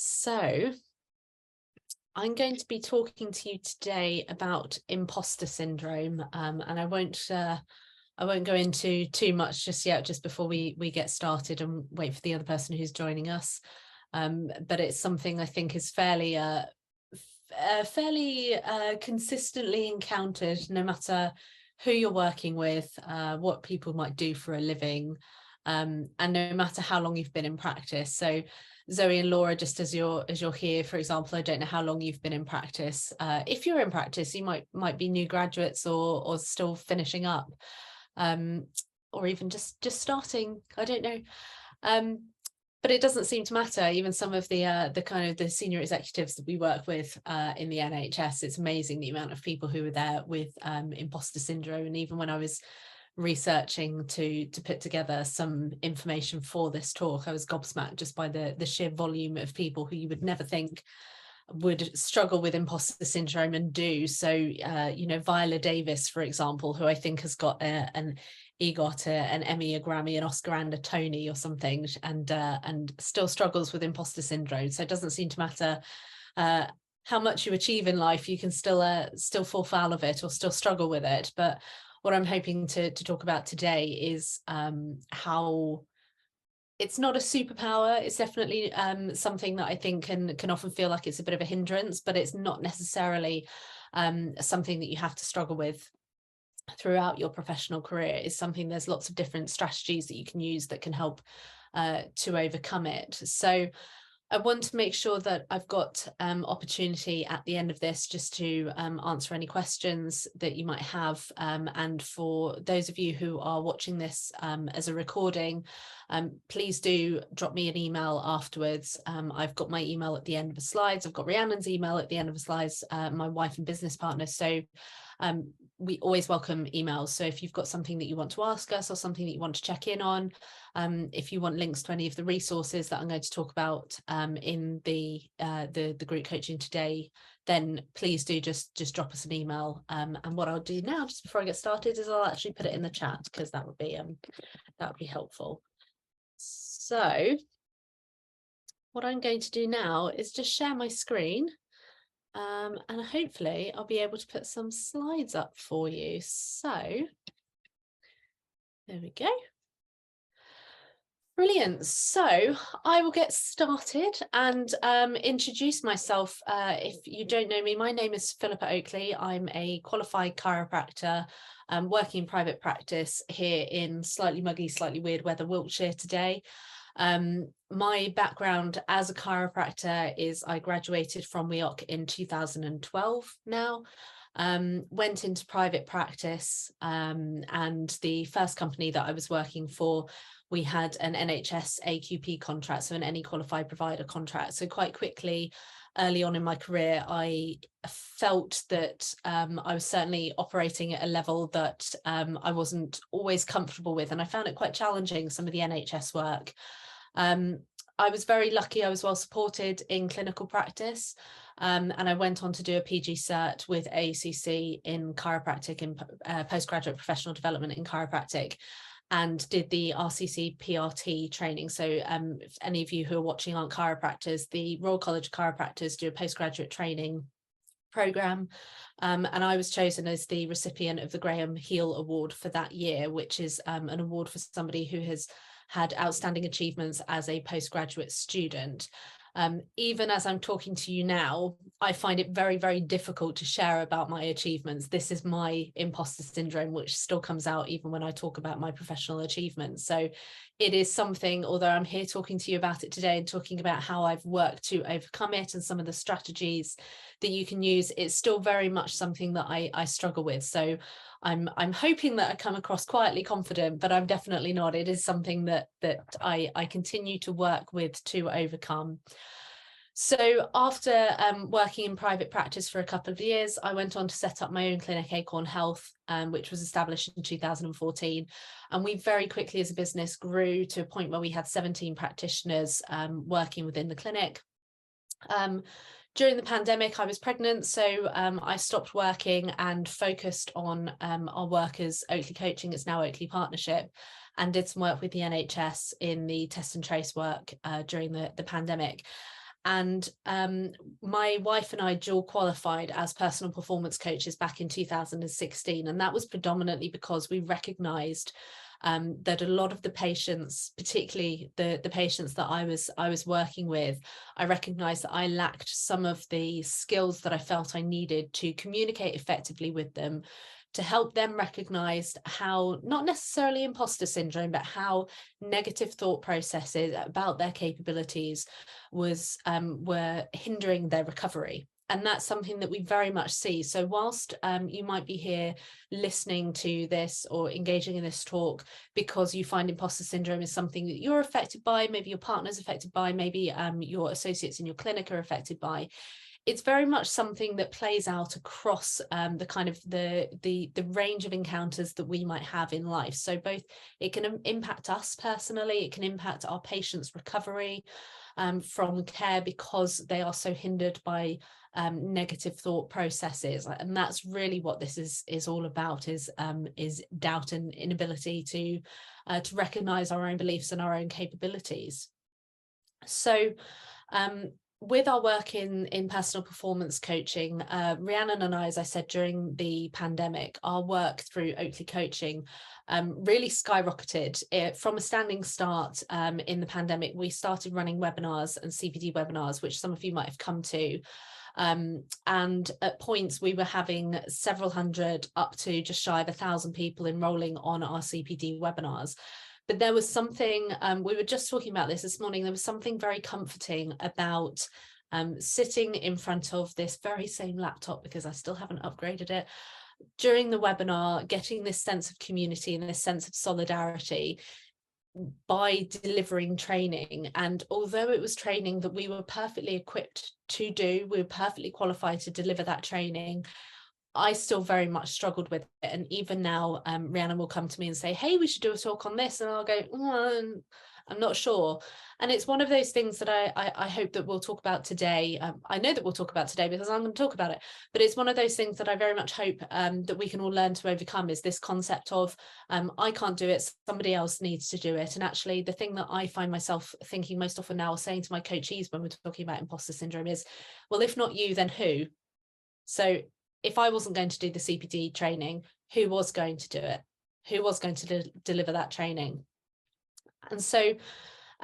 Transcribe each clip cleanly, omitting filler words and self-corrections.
So I'm going to be talking to you today about imposter syndrome, and I won't go into too much just yet, just before we get started and wait for the other person who's joining us. But it's something I think is fairly consistently encountered, no matter who you're working with, what people might do for a living, and no matter how long you've been in practice. So Zoe and Laura, just as you're here, for example, I don't know how long you've been in practice. If you're in practice, you might be new graduates or still finishing up, or even just starting. I don't know. But it doesn't seem to matter. Even some of the kind of the senior executives that we work with in the NHS, it's amazing the amount of people who are there with imposter syndrome. And even when I was researching to put together some information for this talk, I was gobsmacked just by the sheer volume of people who you would never think would struggle with imposter syndrome and do. So, Viola Davis, for example, who I think has got an EGOT, an Emmy, a Grammy, an Oscar and a Tony or something, and still struggles with imposter syndrome. So it doesn't seem to matter how much you achieve in life, you can still fall foul of it or still struggle with it. But what I'm hoping to talk about today is how it's not a superpower. It's definitely something that I think can often feel like it's a bit of a hindrance, but it's not necessarily something that you have to struggle with throughout your professional career. It's something, there's lots of different strategies that you can use that can help to overcome it. So I want to make sure that I've got opportunity at the end of this just to answer any questions that you might have. And for those of you who are watching this as a recording, please do drop me an email afterwards. I've got my email at the end of the slides. I've got Rhiannon's email at the end of the slides, my wife and business partner. So we always welcome emails. So if you've got something that you want to ask us or something that you want to check in on, if you want links to any of the resources that I'm going to talk about in the group coaching today, then please do just drop us an email. And what I'll do now, just before I get started, is I'll actually put it in the chat, because that would be helpful. So what I'm going to do now is just share my screen. And hopefully I'll be able to put some slides up for you. So there we go. Brilliant. So I will get started and introduce myself. If you don't know me, my name is Philippa Oakley. I'm a qualified chiropractor working in private practice here in slightly muggy, slightly weird weather Wiltshire today. My background as a chiropractor is I graduated from WEOC in 2012 now, went into private practice, and the first company that I was working for, we had an NHS AQP contract, so an any qualified provider contract. So quite quickly, early on in my career, I felt that I was certainly operating at a level that I wasn't always comfortable with, and I found it quite challenging, some of the NHS work. I was very lucky. I was well supported in clinical practice, and I went on to do a PG cert with ACC in chiropractic, in postgraduate professional development in chiropractic, and did the RCC PRT training. So if any of you who are watching aren't chiropractors, the Royal College of Chiropractors do a postgraduate training program, and I was chosen as the recipient of the Graham Heel Award for that year, which is an award for somebody who has had outstanding achievements as a postgraduate student. Even as I'm talking to you now, I find it very, very difficult to share about my achievements. This is my imposter syndrome, which still comes out even when I talk about my professional achievements. So it is something, although I'm here talking to you about it today and talking about how I've worked to overcome it and some of the strategies that you can use, it's still very much something that I struggle with. So I'm hoping that I come across quietly confident, but I'm definitely not. It is something that I continue to work with to overcome. So after working in private practice for a couple of years, I went on to set up my own clinic, Acorn Health, which was established in 2014. And we very quickly as a business grew to a point where we had 17 practitioners working within the clinic. During the pandemic, I was pregnant, so I stopped working and focused on our work as Oakley Coaching. It's now Oakley Partnership, and did some work with the NHS in the test and trace work during the pandemic. And my wife and I dual qualified as personal performance coaches back in 2016. And that was predominantly because we recognized that a lot of the patients, particularly the patients that I was working with, I recognized that I lacked some of the skills that I felt I needed to communicate effectively with them, to help them recognize how, not necessarily imposter syndrome, but how negative thought processes about their capabilities were hindering their recovery. And that's something that we very much see. So whilst you might be here listening to this or engaging in this talk because you find imposter syndrome is something that you're affected by, maybe your partner's affected by, maybe your associates in your clinic are affected by, it's very much something that plays out across the kind of the range of encounters that we might have in life. So both it can impact us personally, it can impact our patients' recovery from care because they are so hindered by negative thought processes. And that's really what this is all about, is doubt and inability to recognize our own beliefs and our own capabilities. So with our work in personal performance coaching, Rhiannon and I, as I said, during the pandemic, our work through Oakley Coaching really skyrocketed. From a standing start in the pandemic, we started running webinars and CPD webinars, which some of you might have come to. And at points we were having several hundred up to just shy of 1,000 people enrolling on our CPD webinars. But there was something, we were just talking about this morning, there was something very comforting about sitting in front of this very same laptop, because I still haven't upgraded it, during the webinar, getting this sense of community and this sense of solidarity by delivering training. And although it was training that we were perfectly equipped to do, we were perfectly qualified to deliver that training, I still very much struggled with it. And even now, Rhiannon will come to me and say, hey, we should do a talk on this. And I'll go, I'm not sure. And it's one of those things that I hope that we'll talk about today. I know that we'll talk about today because I'm going to talk about it. But it's one of those things that I very much hope that we can all learn to overcome, is this concept of I can't do it, somebody else needs to do it. And actually, the thing that I find myself thinking most often now, or saying to my coachees when we're talking about imposter syndrome, is, well, if not you, then who? So if I wasn't going to do the CPD training, who was going to do it? Who was going to deliver that training? And so,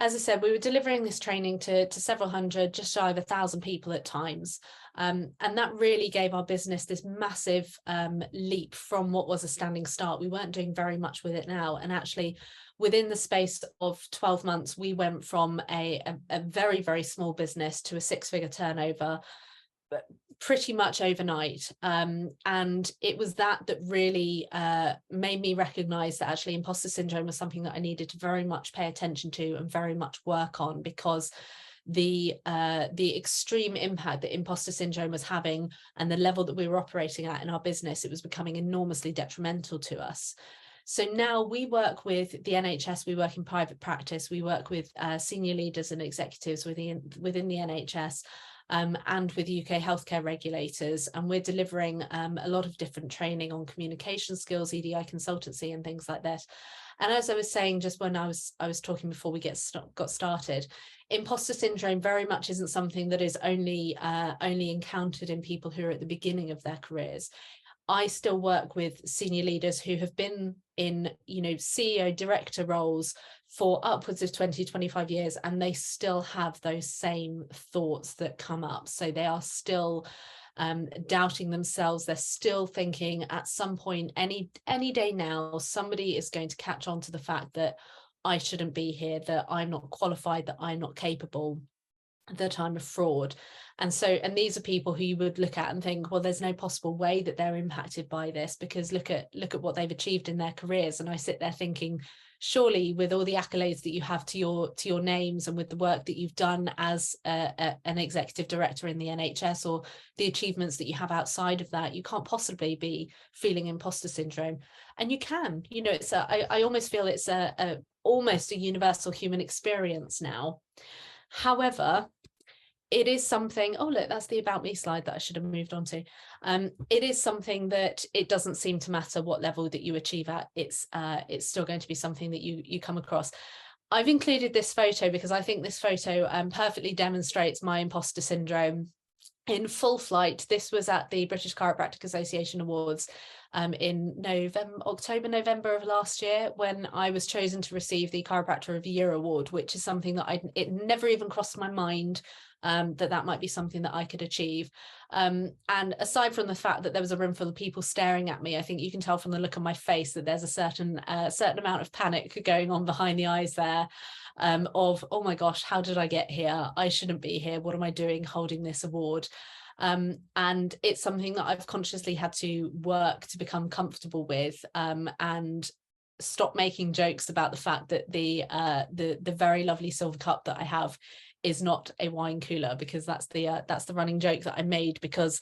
as I said, we were delivering this training to several hundred, just shy of 1,000 people at times. And that really gave our business this massive leap from what was a standing start. We weren't doing very much with it now. And actually, within the space of 12 months, we went from a very, very small business to a 6-figure turnover, but pretty much overnight. And it was that really made me recognize that actually imposter syndrome was something that I needed to very much pay attention to and very much work on, because the extreme impact that imposter syndrome was having and the level that we were operating at in our business, it was becoming enormously detrimental to us. So now we work with the NHS, we work in private practice, we work with senior leaders and executives within the NHS, and with UK healthcare regulators, and we're delivering a lot of different training on communication skills, EDI consultancy and things like that. And as I was saying just when I was talking before we got started, imposter syndrome very much isn't something that is only encountered in people who are at the beginning of their careers. I still work with senior leaders who have been in, CEO, director roles for upwards of 20, 25 years, and they still have those same thoughts that come up. So they are still doubting themselves. They're still thinking at some point, any day now, somebody is going to catch on to the fact that I shouldn't be here, that I'm not qualified, that I'm not capable, that I'm a fraud. And these are people who you would look at and think, well, there's no possible way that they're impacted by this, because look at what they've achieved in their careers. And I sit there thinking, surely with all the accolades that you have to your names, and with the work that you've done as an executive director in the NHS, or the achievements that you have outside of that, you can't possibly be feeling imposter syndrome. And you can, it's I almost feel it's almost a universal human experience now. However, it is something, oh look, that's the about me slide that I should have moved on to. It is something that it doesn't seem to matter what level that you achieve at, it's still going to be something that you come across. I've included this photo because I think this photo perfectly demonstrates my imposter syndrome in full flight. This was at the British Chiropractic Association Awards in October, November of last year, when I was chosen to receive the Chiropractor of the Year award, which is something that it never even crossed my mind that might be something that I could achieve. And aside from the fact that there was a room full of people staring at me, I think you can tell from the look on my face that there's a certain amount of panic going on behind the eyes there. Of, oh my gosh, how did I get here? I shouldn't be here. What am I doing holding this award? And it's something that I've consciously had to work to become comfortable with, and stop making jokes about the fact that the very lovely silver cup that I have is not a wine cooler, because that's the running joke that I made. Because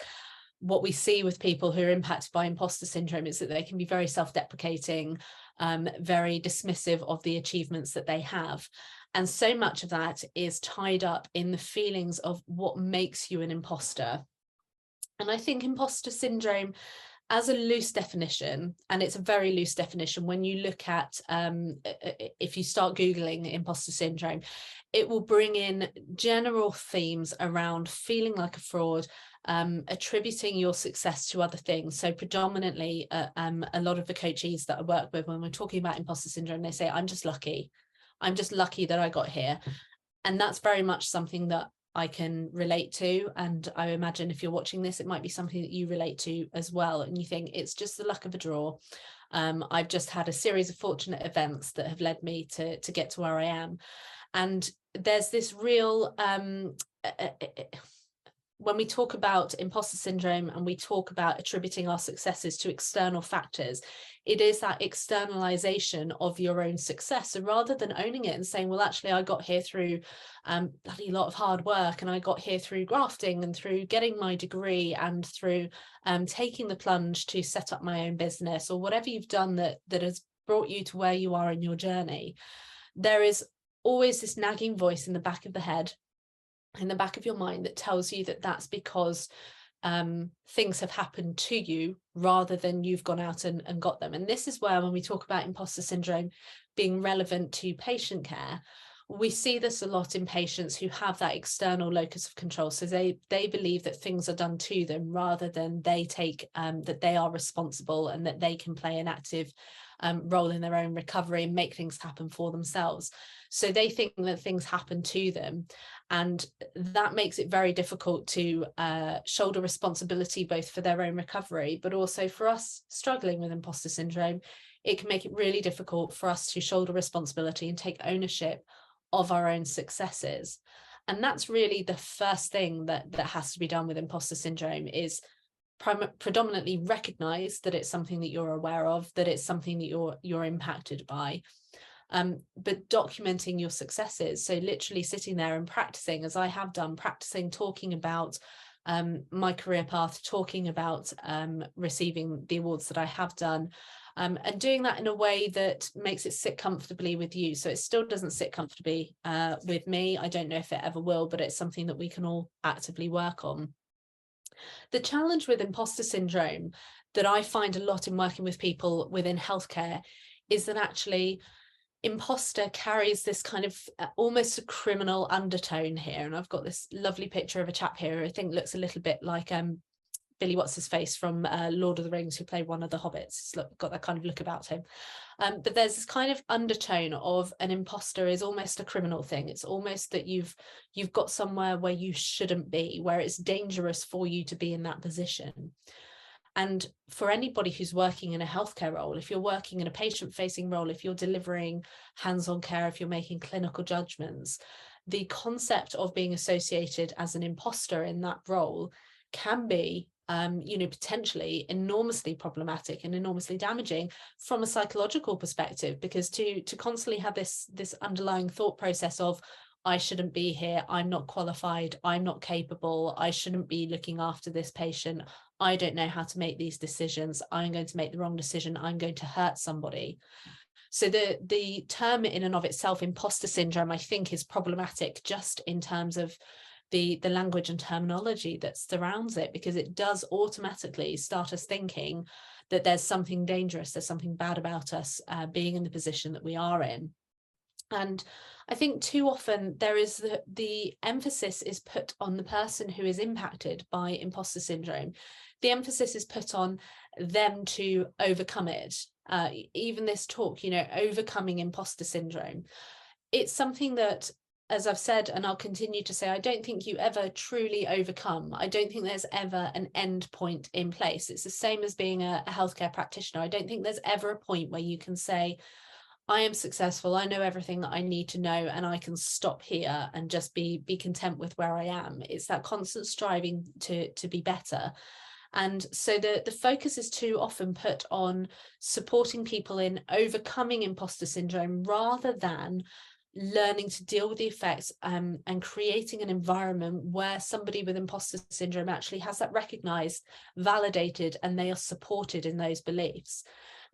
what we see with people who are impacted by imposter syndrome is that they can be very self-deprecating, very dismissive of the achievements that they have. And so much of that is tied up in the feelings of what makes you an imposter. And I think imposter syndrome, as a loose definition, and it's a very loose definition, when you look at, if you start Googling imposter syndrome, it will bring in general themes around feeling like a fraud, attributing your success to other things. So predominantly, a lot of the coachees that I work with, when we're talking about imposter syndrome, they say, I'm just lucky. I'm just lucky that I got here. And that's very much something that I can relate to. And I imagine if you're watching this, it might be something that you relate to as well. And you think it's just the luck of a draw. I've just had a series of fortunate events that have led me to get to where I am. And there's this real, when we talk about imposter syndrome and we talk about attributing our successes to external factors, it is that externalization of your own success. So rather than owning it and saying, well, actually, I got here through bloody lot of hard work, and I got here through grafting and through getting my degree and through taking the plunge to set up my own business, or whatever you've done that has brought you to where you are in your journey, there is always this nagging voice in the back of the head, in the back of your mind, that tells you that that's because things have happened to you rather than you've gone out and got them. And this is where, when we talk about imposter syndrome being relevant to patient care, we see this a lot in patients who have that external locus of control. So they believe that things are done to them rather than they take that they are responsible and that they can play an active role in their own recovery and make things happen for themselves. So they think that things happen to them, and that makes it very difficult to shoulder responsibility both for their own recovery, but also for us struggling with imposter syndrome. It can make it really difficult for us to shoulder responsibility and take ownership of our own successes. And that's really the first thing that has to be done with imposter syndrome, is predominantly recognize that it's something that you're aware of, that it's something that you're impacted by, but documenting your successes. So literally sitting there and practicing, as I have done, talking about my career path, talking about receiving the awards that I have done, and doing that in a way that makes it sit comfortably with you. So it still doesn't sit comfortably with me. I don't know if it ever will, but it's something that we can all actively work on. The challenge with imposter syndrome that I find a lot in working with people within healthcare is that actually imposter carries this kind of almost a criminal undertone here. And I've got this lovely picture of a chap here who I think looks a little bit like Billy What's-His-Face from Lord of the Rings, who played one of the hobbits. He's got that kind of look about him. But there's this kind of undertone of an imposter is almost a criminal thing. It's almost that you've got somewhere where you shouldn't be, where it's dangerous for you to be in that position. And for anybody who's working in a healthcare role, if you're working in a patient-facing role, if you're delivering hands-on care, if you're making clinical judgments, the concept of being associated as an imposter in that role can be potentially enormously problematic and enormously damaging from a psychological perspective, because to constantly have this underlying thought process of, I shouldn't be here, I'm not qualified, I'm not capable, I shouldn't be looking after this patient, I don't know how to make these decisions, I'm going to make the wrong decision, I'm going to hurt somebody. So the term in and of itself, imposter syndrome, I think is problematic just in terms of the language and terminology that surrounds it, because it does automatically start us thinking that there's something dangerous, there's something bad about us being in the position that we are in. And I think too often there is the emphasis is put on the person who is impacted by imposter syndrome. The emphasis is put on them to overcome it. Even this talk, overcoming imposter syndrome. It's something that, as I've said, and I'll continue to say, I don't think you ever truly overcome. I don't think there's ever an end point in place. It's the same as being a healthcare practitioner. I don't think there's ever a point where you can say, I am successful, I know everything that I need to know, and I can stop here and just be content with where I am. It's that constant striving to be better. And so the focus is too often put on supporting people in overcoming imposter syndrome rather than learning to deal with the effects and creating an environment where somebody with imposter syndrome actually has that recognized, validated, and they are supported in those beliefs.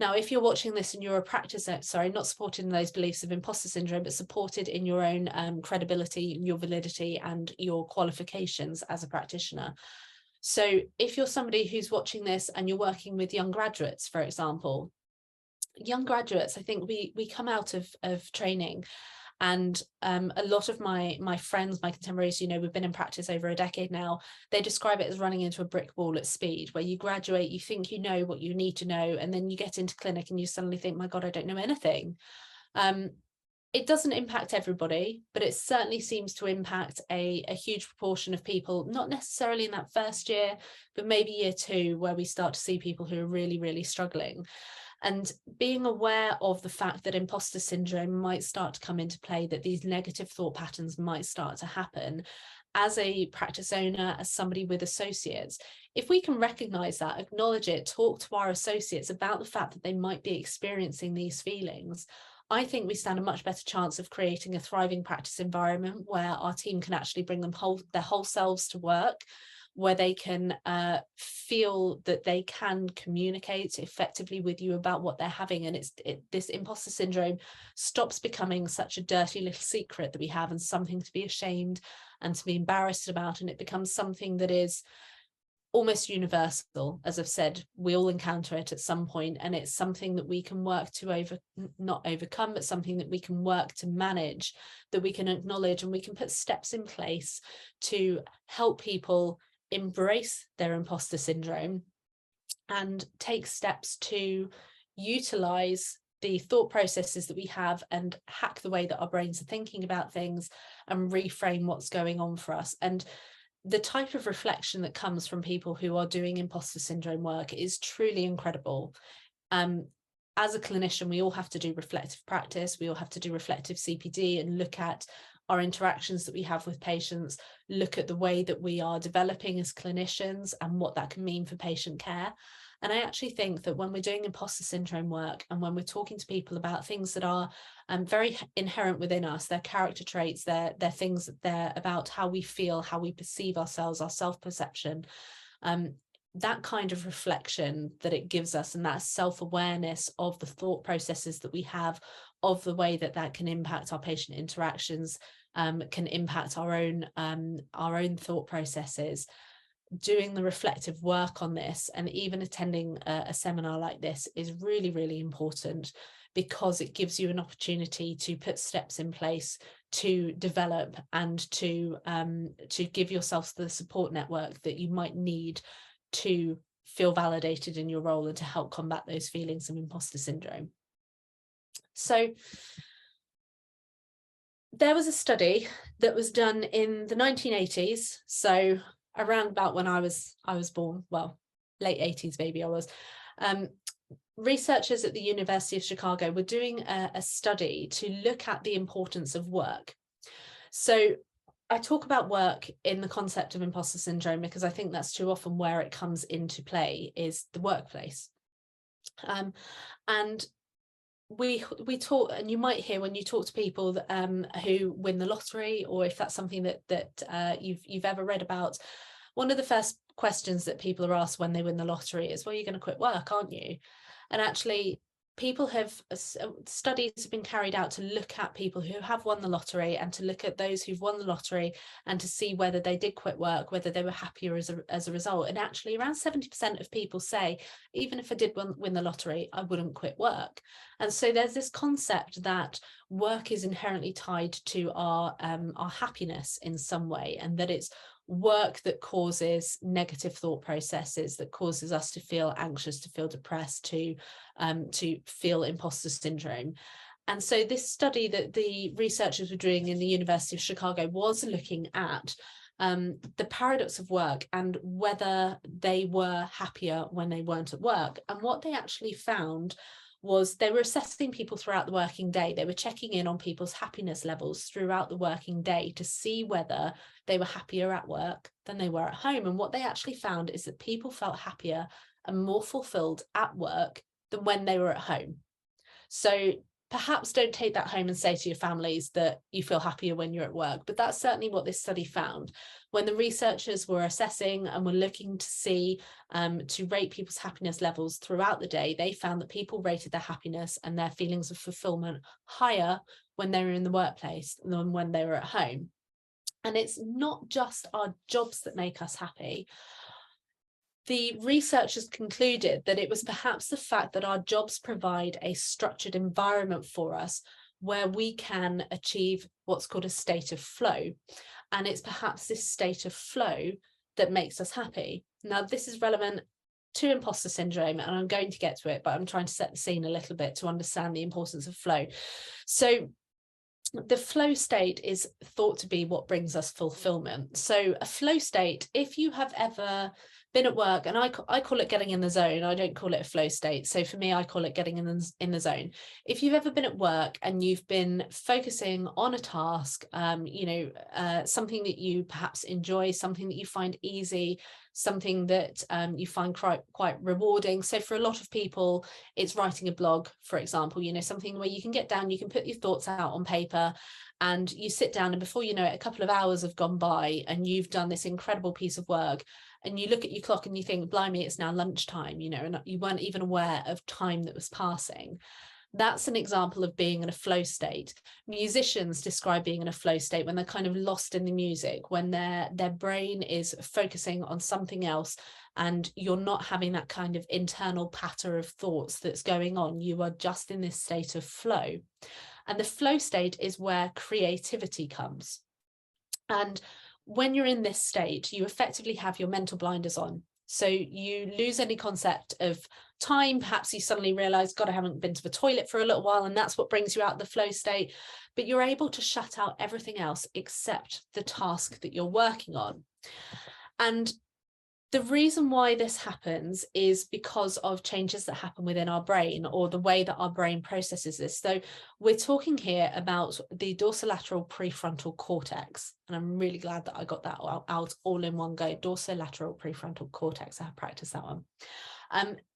Now, if you're watching this and you're a practitioner, not supported in those beliefs of imposter syndrome, but supported in your own credibility, your validity, and your qualifications as a practitioner. So if you're somebody who's watching this and you're working with young graduates, for example, young graduates, I think we come out of training, and a lot of my friends, my contemporaries, we've been in practice over a decade now, they describe it as running into a brick wall at speed, where you graduate, you think you know what you need to know, and then you get into clinic and you suddenly think, my God, I don't know anything. It doesn't impact everybody, but it certainly seems to impact a huge proportion of people, not necessarily in that first year, but maybe year 2, where we start to see people who are really, really struggling. And being aware of the fact that imposter syndrome might start to come into play, that these negative thought patterns might start to happen as a practice owner, as somebody with associates. If we can recognize that, acknowledge it, talk to our associates about the fact that they might be experiencing these feelings, I think we stand a much better chance of creating a thriving practice environment where our team can actually bring them their whole selves to work, where they can feel that they can communicate effectively with you about what they're having. And this imposter syndrome stops becoming such a dirty little secret that we have and something to be ashamed and to be embarrassed about. And it becomes something that is almost universal. As I've said, we all encounter it at some point, and it's something that we can work to not overcome, but something that we can work to manage, that we can acknowledge, and we can put steps in place to help people embrace their imposter syndrome and take steps to utilize the thought processes that we have and hack the way that our brains are thinking about things and reframe what's going on for us. And the type of reflection that comes from people who are doing imposter syndrome work is truly incredible. As a clinician, we all have to do reflective practice. We all have to do reflective CPD and look at our interactions that we have with patients, look at the way that we are developing as clinicians and what that can mean for patient care. And I actually think that when we're doing imposter syndrome work and when we're talking to people about things that are very inherent within us, their character traits, their things that they're about how we feel, how we perceive ourselves, our self-perception, that kind of reflection that it gives us and that self-awareness of the thought processes that we have, of the way that can impact our patient interactions, can impact our own thought processes. Doing the reflective work on this and even attending a seminar like this is really, really important, because it gives you an opportunity to put steps in place to develop and to give yourself the support network that you might need to feel validated in your role and to help combat those feelings of imposter syndrome. So there was a study that was done in the 1980s, so around about when I was born, well, late 80s maybe I was. Researchers at the University of Chicago were doing a study to look at the importance of work. So I talk about work in the concept of imposter syndrome because I think that's too often where it comes into play, is the workplace. And we talk, and you might hear when you talk to people that, who win the lottery, or if that's something that you've ever read about, one of the first questions that people are asked when they win the lottery is, well, you're going to quit work, aren't you? And actually, studies have been carried out to look at people who have won the lottery and to look at those who've won the lottery and to see whether they did quit work, whether they were happier as a result. And actually around 70% of people say, even if I did win the lottery, I wouldn't quit work. And so there's this concept that work is inherently tied to our happiness in some way, and that it's work that causes negative thought processes, that causes us to feel anxious, to feel depressed, to feel imposter syndrome. And so this study that the researchers were doing in the University of Chicago was looking at the paradox of work and whether they were happier when they weren't at work. And what they actually found was they were assessing people throughout the working day. They were checking in on people's happiness levels throughout the working day to see whether they were happier at work than they were at home. And what they actually found is that people felt happier and more fulfilled at work than when they were at home. So perhaps don't take that home and say to your families that you feel happier when you're at work, but that's certainly what this study found. When the researchers were assessing and were looking to see, to rate people's happiness levels throughout the day, they found that people rated their happiness and their feelings of fulfillment higher when they were in the workplace than when they were at home. And it's not just our jobs that make us happy. The researchers concluded that it was perhaps the fact that our jobs provide a structured environment for us where we can achieve what's called a state of flow. And it's perhaps this state of flow that makes us happy. Now, this is relevant to imposter syndrome, and I'm going to get to it, but I'm trying to set the scene a little bit to understand the importance of flow. So the flow state is thought to be what brings us fulfillment. So a flow state, if you have ever been at work, and I call it getting in the zone, I don't call it a flow state. So for me, I call it getting in the zone. If you've ever been at work and you've been focusing on a task, something that you perhaps enjoy, something that you find easy, something that you find quite rewarding. So for a lot of people, it's writing a blog, for example, something where you can get down, you can put your thoughts out on paper, and you sit down, and before you know it, a couple of hours have gone by and you've done this incredible piece of work. And you look at your clock and you think, blimey, it's now lunchtime, and you weren't even aware of time that was passing. That's an example of being in a flow state. Musicians describe being in a flow state when they're kind of lost in the music, when their brain is focusing on something else and you're not having that kind of internal patter of thoughts that's going on. You are just in this state of flow. And the flow state is where creativity comes. And when you're in this state, you effectively have your mental blinders on. So you lose any concept of time. Perhaps you suddenly realize, God, I haven't been to the toilet for a little while, and that's what brings you out of the flow state. But you're able to shut out everything else except the task that you're working on. And the reason why this happens is because of changes that happen within our brain, or the way that our brain processes this. So we're talking here about the dorsolateral prefrontal cortex, and I'm really glad that I got that out all in one go. Dorsolateral prefrontal cortex, I have practiced that one.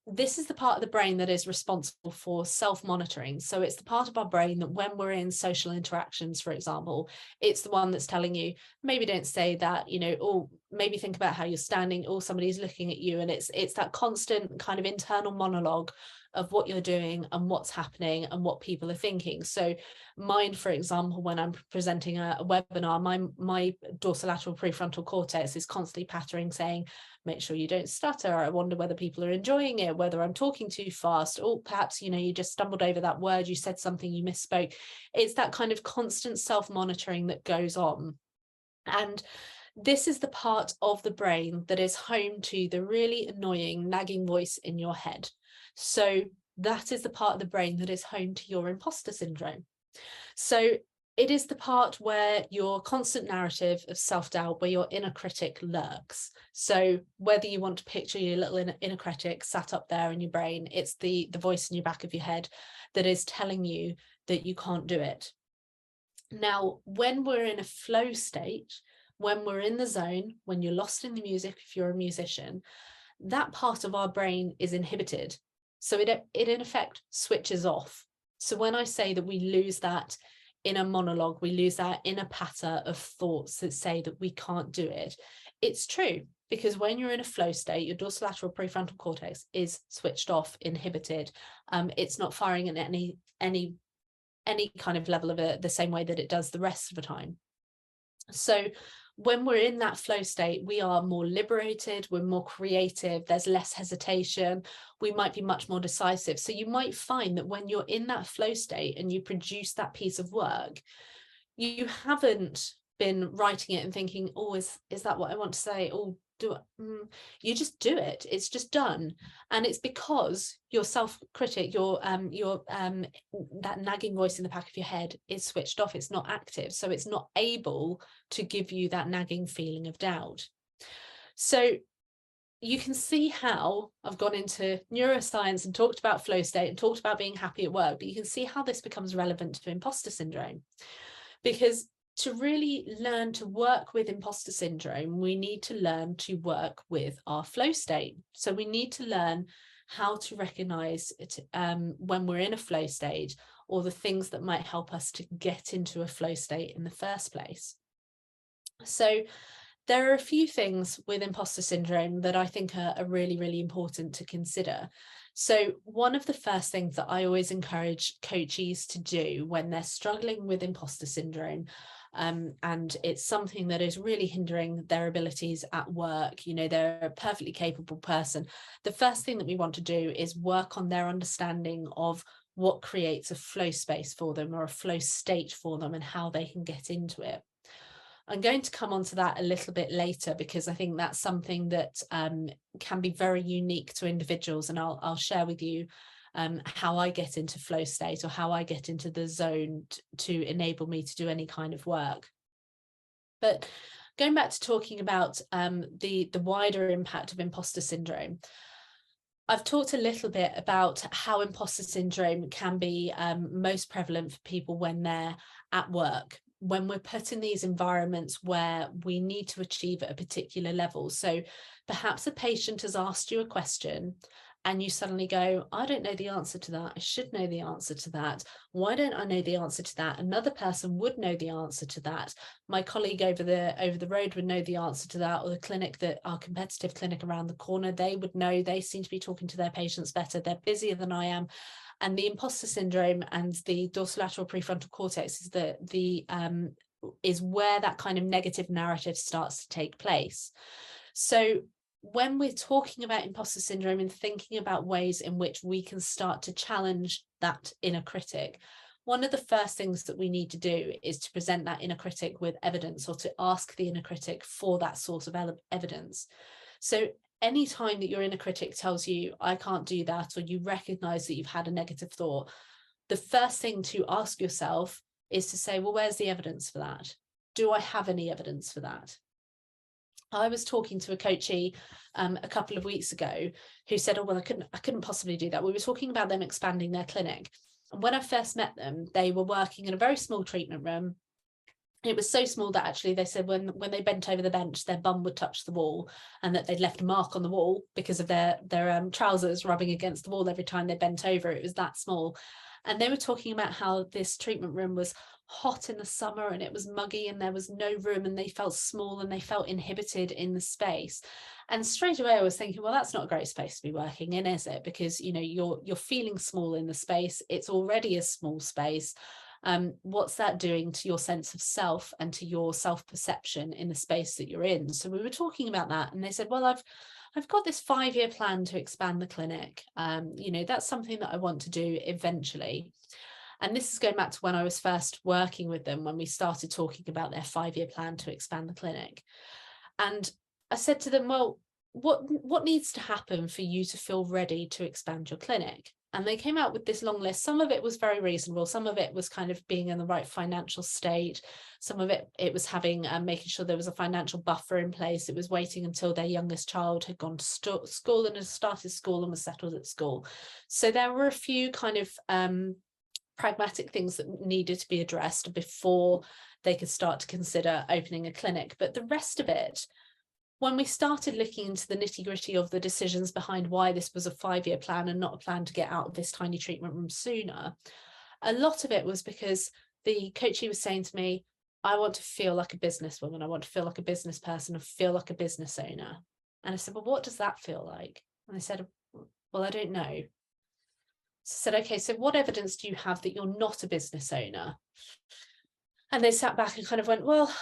This is the part of the brain that is responsible for self-monitoring. So it's the part of our brain that when we're in social interactions, for example, it's the one that's telling you, maybe don't say that, or maybe think about how you're standing, or somebody's looking at you. And it's that constant kind of internal monologue of what you're doing and what's happening and what people are thinking. So mine, for example, when I'm presenting a webinar, my dorsolateral prefrontal cortex is constantly pattering, saying, make sure you don't stutter. I wonder whether people are enjoying it, whether I'm talking too fast, or perhaps, you just stumbled over that word, you said something, you misspoke. It's that kind of constant self-monitoring that goes on. And this is the part of the brain that is home to the really annoying nagging voice in your head. So that is the part of the brain that is home to your imposter syndrome. So it is the part where your constant narrative of self-doubt, where your inner critic lurks. So whether you want to picture your little inner critic sat up there in your brain, it's the voice in your back of your head that is telling you that you can't do it. Now, when we're in a flow state, when we're in the zone, when you're lost in the music, if you're a musician, that part of our brain is inhibited. So it in effect switches off. So when I say that we lose that inner monologue, we lose that inner patter of thoughts that say that we can't do it, it's true, because when you're in a flow state, your dorsolateral prefrontal cortex is switched off, inhibited. It's not firing at any kind of level of it the same way that it does the rest of the time. So when we're in that flow state, we are more liberated, we're more creative, there's less hesitation, we might be much more decisive. So you might find that when you're in that flow state and you produce that piece of work, you haven't been writing it and thinking, oh, is that what I want to say? Oh, do it. You just do it. It's just done. And it's because your self-critic, your that nagging voice in the back of your head is switched off. It's not active. So it's not able to give you that nagging feeling of doubt. So you can see how I've gone into neuroscience and talked about flow state and talked about being happy at work, but you can see how this becomes relevant to imposter syndrome. Because to really learn to work with imposter syndrome, we need to learn to work with our flow state. So we need to learn how to recognize it, when we're in a flow state, or the things that might help us to get into a flow state in the first place. So there are a few things with imposter syndrome that I think are really, really important to consider. So one of the first things that I always encourage coachees to do when they're struggling with imposter syndrome, and it's something that is really hindering their abilities at work, you know, they're a perfectly capable person. The first thing that we want to do is work on their understanding of what creates a flow space for them or a flow state for them and how they can get into it. I'm going to come on to that a little bit later, because I think that's something that can be very unique to individuals, and I'll share with you how I get into flow state, or how I get into the zone to enable me to do any kind of work. But going back to talking about the wider impact of imposter syndrome, I've talked a little bit about how imposter syndrome can be most prevalent for people when they're at work, when we're put in these environments where we need to achieve at a particular level. So perhaps a patient has asked you a question and you suddenly go, I don't know the answer to that. I should know the answer to that. Why don't I know the answer to that? Another person would know the answer to that. My colleague over the road would know the answer to that, or the clinic, that our competitive clinic around the corner, they would know. They seem to be talking to their patients better. They're busier than I am. And the imposter syndrome and the dorsolateral prefrontal cortex is where that kind of negative narrative starts to take place. So when we're talking about imposter syndrome and thinking about ways in which we can start to challenge that inner critic, one of the first things that we need to do is to present that inner critic with evidence, or to ask the inner critic for that source of evidence. So anytime that your inner critic tells you, I can't do that, or you recognize that you've had a negative thought, the first thing to ask yourself is to say, well, where's the evidence for that? Do I have any evidence for that? I was talking to a coachee a couple of weeks ago who said, oh, well, I couldn't possibly do that. We were talking about them expanding their clinic. And when I first met them, they were working in a very small treatment room. It was so small that actually they said when they bent over the bench, their bum would touch the wall, and that they'd left a mark on the wall because of their trousers rubbing against the wall every time they bent over. It was that small. And they were talking about how this treatment room was hot in the summer and it was muggy and there was no room, and they felt small and they felt inhibited in the space. And straight away I was thinking, well, that's not a great space to be working in, is it? Because, you know, you're feeling small in the space. It's already a small space. What's that doing to your sense of self and to your self-perception in the space that you're in? So we were talking about that, and they said, well, I've got this 5-year plan to expand the clinic. You know, that's something that I want to do eventually. And this is going back to when I was first working with them, when we started talking about their 5-year plan to expand the clinic. And I said to them, well, what needs to happen for you to feel ready to expand your clinic? And they came out with this long list. Some of it was very reasonable. Some of it was kind of being in the right financial state. Some of it was having making sure there was a financial buffer in place. It was waiting until their youngest child had gone to school and had started school and was settled at school. So there were a few kind of pragmatic things that needed to be addressed before they could start to consider opening a clinic. But the rest of it, when we started looking into the nitty-gritty of the decisions behind why this was a 5-year plan and not a plan to get out of this tiny treatment room sooner, a lot of it was because the coachee was saying to me, I want to feel like a businesswoman, I want to feel like a business person, I feel like a business owner. And I said, well, what does that feel like? And they said, well, I don't know. So I said, okay, so what evidence do you have that you're not a business owner? And they sat back and kind of went, well,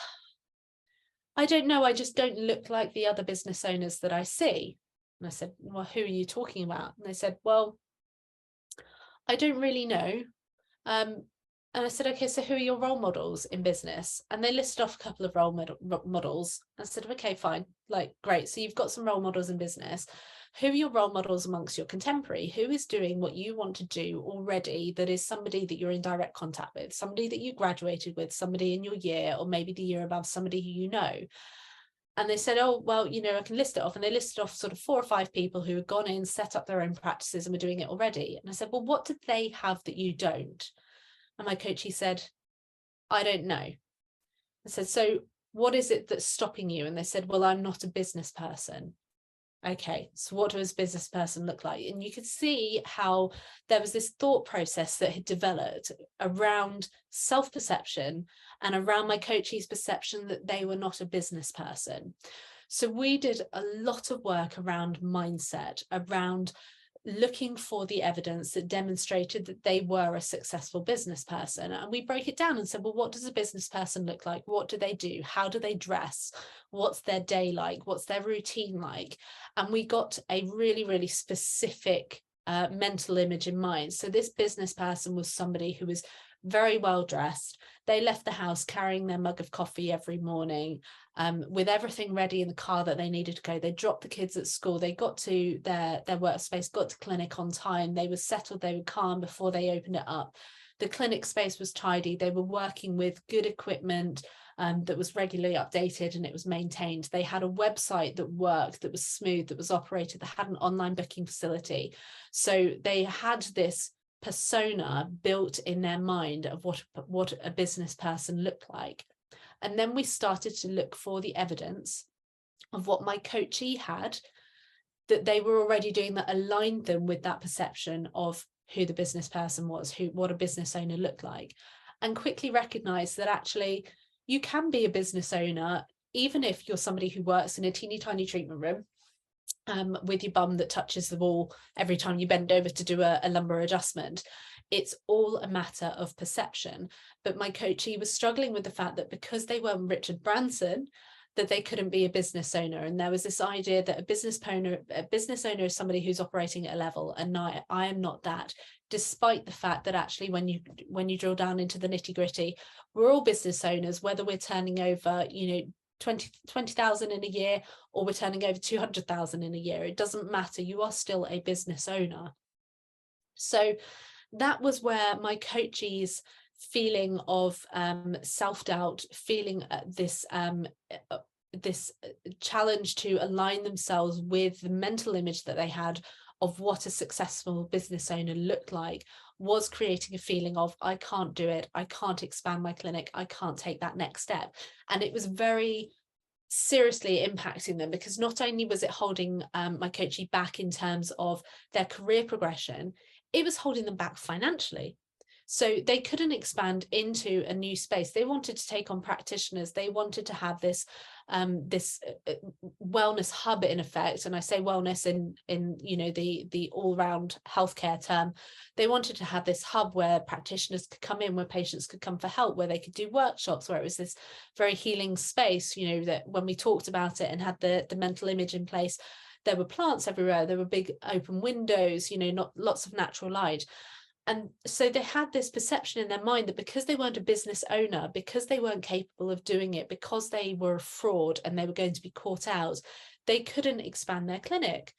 I don't know. I just don't look like the other business owners that I see. And I said, well, who are you talking about? And they said, well, I don't really know. And I said, okay, so who are your role models in business? And they listed off a couple of role models. I said, okay, fine, like, great. So you've got some role models in business. Who are your role models amongst your contemporary? Who is doing what you want to do already that is somebody that you're in direct contact with, somebody that you graduated with, somebody in your year, or maybe the year above, somebody who you know? And they said, oh, well, you know, I can list it off. And they listed off sort of 4 or 5 people who had gone in, set up their own practices and were doing it already. And I said, well, what do they have that you don't? And my coachee said, I don't know. I said, so what is it that's stopping you? And they said, well, I'm not a business person. Okay, so what does a business person look like? And you could see how there was this thought process that had developed around self-perception and around my coachee's perception that they were not a business person. So we did a lot of work around mindset, around looking for the evidence that demonstrated that they were a successful business person. And we broke it down and said, well, what does a business person look like? What do they do? How do they dress? What's their day like? What's their routine like? And we got a really, really specific mental image in mind. So this business person was somebody who was very well dressed. They left the house carrying their mug of coffee every morning, with everything ready in the car that they needed to go. They dropped the kids at school. They got to their workspace, got to clinic on time. They were settled. They were calm before they opened it up. The clinic space was tidy. They were working with good equipment that was regularly updated and it was maintained. They had a website that worked, that was smooth, that was operated, that had an online booking facility. So they had this persona built in their mind of what a business person looked like. And then we started to look for the evidence of what my coachee had that they were already doing that aligned them with that perception of who the business person was, what a business owner looked like, and quickly recognized that actually you can be a business owner even if you're somebody who works in a teeny tiny treatment room with your bum that touches the wall every time you bend over to do a lumbar adjustment. It's all a matter of perception. But my coachee was struggling with the fact that because they weren't Richard Branson, that they couldn't be a business owner. And there was this idea that a business owner is somebody who's operating at a level, and I am not that, despite the fact that actually when you drill down into the nitty-gritty, we're all business owners, whether we're turning over, 20,000 in a year or we're turning over 200,000 in a year. It doesn't matter. You are still a business owner. So that was where my coachee's feeling of self-doubt, feeling this challenge to align themselves with the mental image that they had of what a successful business owner looked like, was creating a feeling of, I can't do it, I can't expand my clinic, I can't take that next step. And it was very seriously impacting them, because not only was it holding my coachee back in terms of their career progression, it was holding them back financially. So they couldn't expand into a new space. They wanted to take on practitioners. They wanted to have this wellness hub in effect. And I say wellness in the all-round healthcare term. They wanted to have this hub where practitioners could come in, where patients could come for help, where they could do workshops, where it was this very healing space, that when we talked about it and had the mental image in place, there were plants everywhere. There were big open windows, not lots of natural light. And so they had this perception in their mind that because they weren't a business owner, because they weren't capable of doing it, because they were a fraud and they were going to be caught out, they couldn't expand their clinic.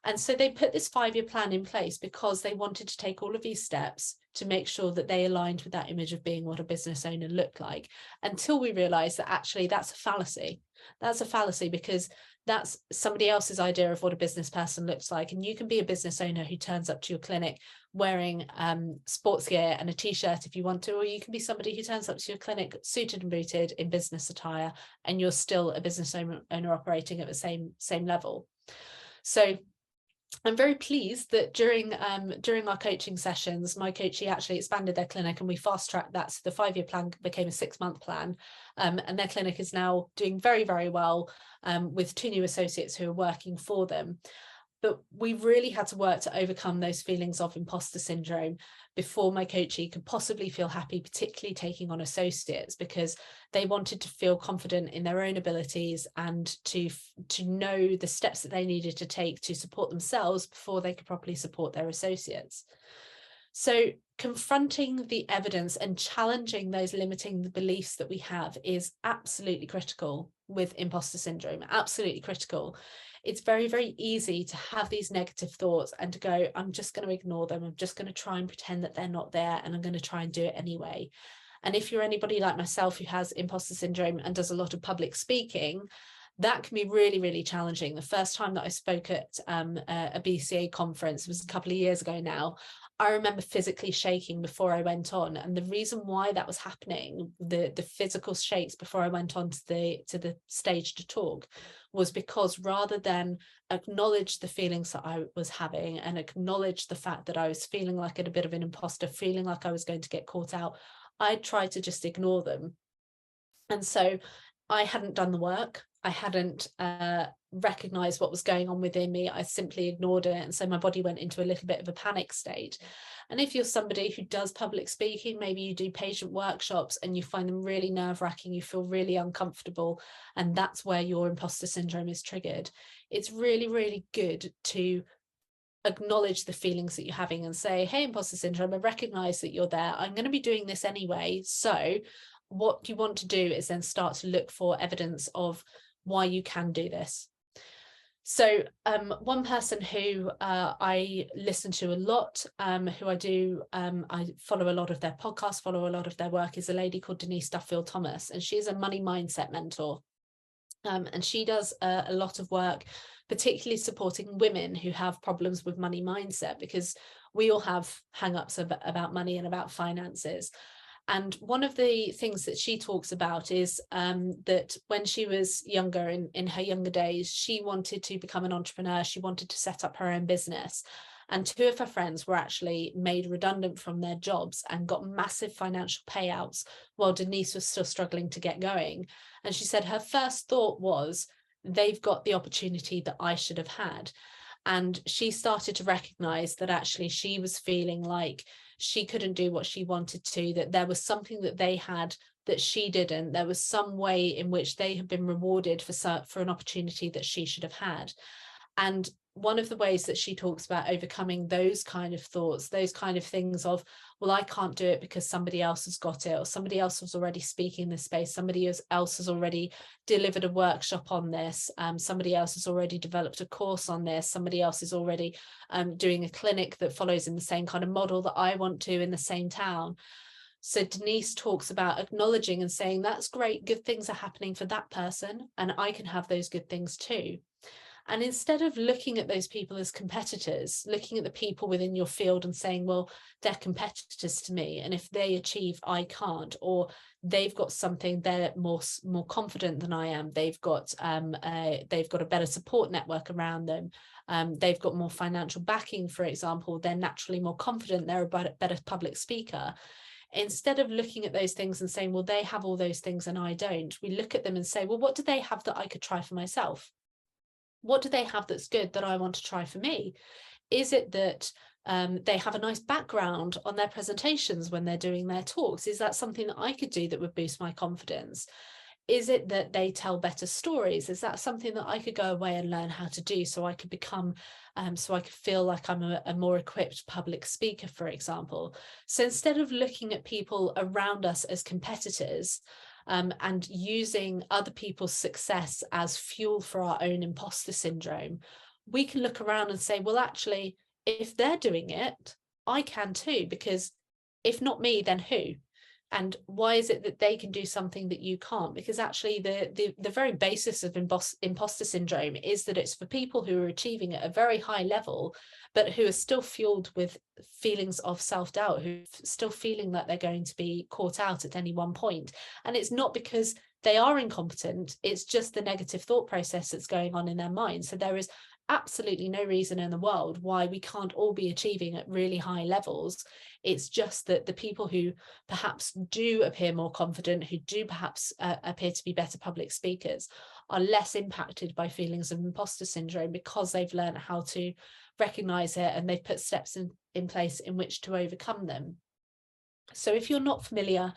And so they put this 5-year plan in place because they wanted to take all of these steps to make sure that they aligned with that image of being what a business owner looked like, until we realized that actually that's a fallacy. That's a fallacy, because that's somebody else's idea of what a business person looks like. And you can be a business owner who turns up to your clinic wearing sports gear and a t-shirt if you want to, or you can be somebody who turns up to your clinic suited and booted in business attire, and you're still a business owner operating at the same level. So I'm very pleased that during our coaching sessions, my coachee actually expanded their clinic, and we fast-tracked that. So the 5-year plan became a 6-month plan, and their clinic is now doing very, very well, with 2 new associates who are working for them. But we really had to work to overcome those feelings of imposter syndrome before my coachee could possibly feel happy, particularly taking on associates, because they wanted to feel confident in their own abilities and to know the steps that they needed to take to support themselves before they could properly support their associates. So confronting the evidence and challenging those limiting beliefs that we have is absolutely critical with imposter syndrome, absolutely critical. It's very, very easy to have these negative thoughts and to go, I'm just going to ignore them. I'm just going to try and pretend that they're not there, and I'm going to try and do it anyway. And if you're anybody like myself who has imposter syndrome and does a lot of public speaking, that can be really, really challenging. The first time that I spoke at a BCA conference was a couple of years ago now. I remember physically shaking before I went on, and the reason why that was happening, the physical shakes before I went on to the stage to talk, was because rather than acknowledge the feelings that I was having and acknowledge the fact that I was feeling like a bit of an imposter, feeling like I was going to get caught out, I tried to just ignore them. And so I hadn't done the work. I hadn't recognized what was going on within me. I simply ignored it. And so my body went into a little bit of a panic state. And if you're somebody who does public speaking, maybe you do patient workshops and you find them really nerve-wracking, you feel really uncomfortable, and that's where your imposter syndrome is triggered. It's really, really good to acknowledge the feelings that you're having and say, hey, imposter syndrome, I recognize that you're there. I'm going to be doing this anyway. So what you want to do is then start to look for evidence of why you can do this. So one person who I listen to a lot, who I follow a lot of their podcasts, follow a lot of their work, is a lady called Denise Duffield-Thomas, and she's a money mindset mentor. And she does a lot of work, particularly supporting women who have problems with money mindset, because we all have hang-ups about money and about finances. And one of the things that she talks about is that when she was younger, in her younger days, she wanted to become an entrepreneur. She wanted to set up her own business. And 2 of her friends were actually made redundant from their jobs and got massive financial payouts while Denise was still struggling to get going. And she said her first thought was, they've got the opportunity that I should have had. And she started to recognize that actually she was feeling like she couldn't do what she wanted to, that there was something that they had that she didn't. There was some way in which they had been rewarded for an opportunity that she should have had. And one of the ways that she talks about overcoming those kind of thoughts, those kind of things of, well, I can't do it because somebody else has got it, or somebody else was already speaking in this space, somebody else has already delivered a workshop on this, somebody else has already developed a course on this, somebody else is already doing a clinic that follows in the same kind of model that I want to in the same town. So Denise talks about acknowledging and saying, that's great, good things are happening for that person, and I can have those good things too. And instead of looking at those people as competitors, looking at the people within your field and saying, well, they're competitors to me, and if they achieve, I can't, or they've got something, they're more confident than I am, they've got a better support network around them, they've got more financial backing, for example, they're naturally more confident, they're a better public speaker. Instead of looking at those things and saying, well, they have all those things and I don't, we look at them and say, well, what do they have that I could try for myself? What do they have that's good that I want to try for me? Is it that they have a nice background on their presentations when they're doing their talks? Is that something that I could do that would boost my confidence? Is it that they tell better stories? Is that something that I could go away and learn how to do so I could become, so I could feel like I'm a more equipped public speaker, for example? So instead of looking at people around us as competitors, and using other people's success as fuel for our own imposter syndrome, we can look around and say, well, actually, if they're doing it, I can too, because if not me, then who? And why is it that they can do something that you can't? Because actually the very basis of imposter syndrome is that it's for people who are achieving at a very high level, but who are still fueled with feelings of self-doubt, who are still feeling that they're going to be caught out at any one point. And it's not because they are incompetent, it's just the negative thought process that's going on in their mind. So there is absolutely no reason in the world why we can't all be achieving at really high levels. It's just that the people who perhaps do appear more confident, who do perhaps appear to be better public speakers, are less impacted by feelings of imposter syndrome because they've learned how to recognize it and they've put steps in place in which to overcome them. So if you're not familiar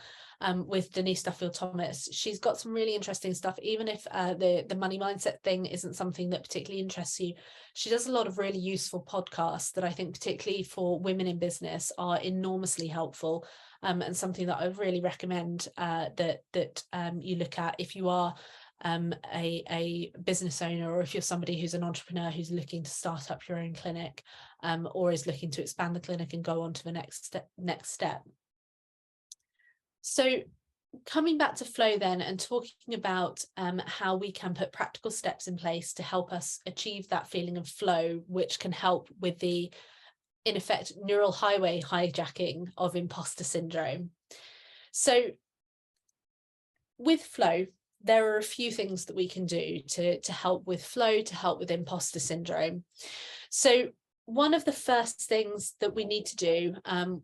with Denise Duffield-Thomas, she's got some really interesting stuff. Even if the money mindset thing isn't something that particularly interests you, she does a lot of really useful podcasts that I think, particularly for women in business, are enormously helpful, and something that I really recommend that you look at if you are a business owner, or if you're somebody who's an entrepreneur who's looking to start up your own clinic, or is looking to expand the clinic and go on to the next step. So coming back to flow then, and talking about how we can put practical steps in place to help us achieve that feeling of flow, which can help with the, in effect, neural highway hijacking of imposter syndrome. So with flow, there are a few things that we can do to help with flow, to help with imposter syndrome. So one of the first things that we need to do,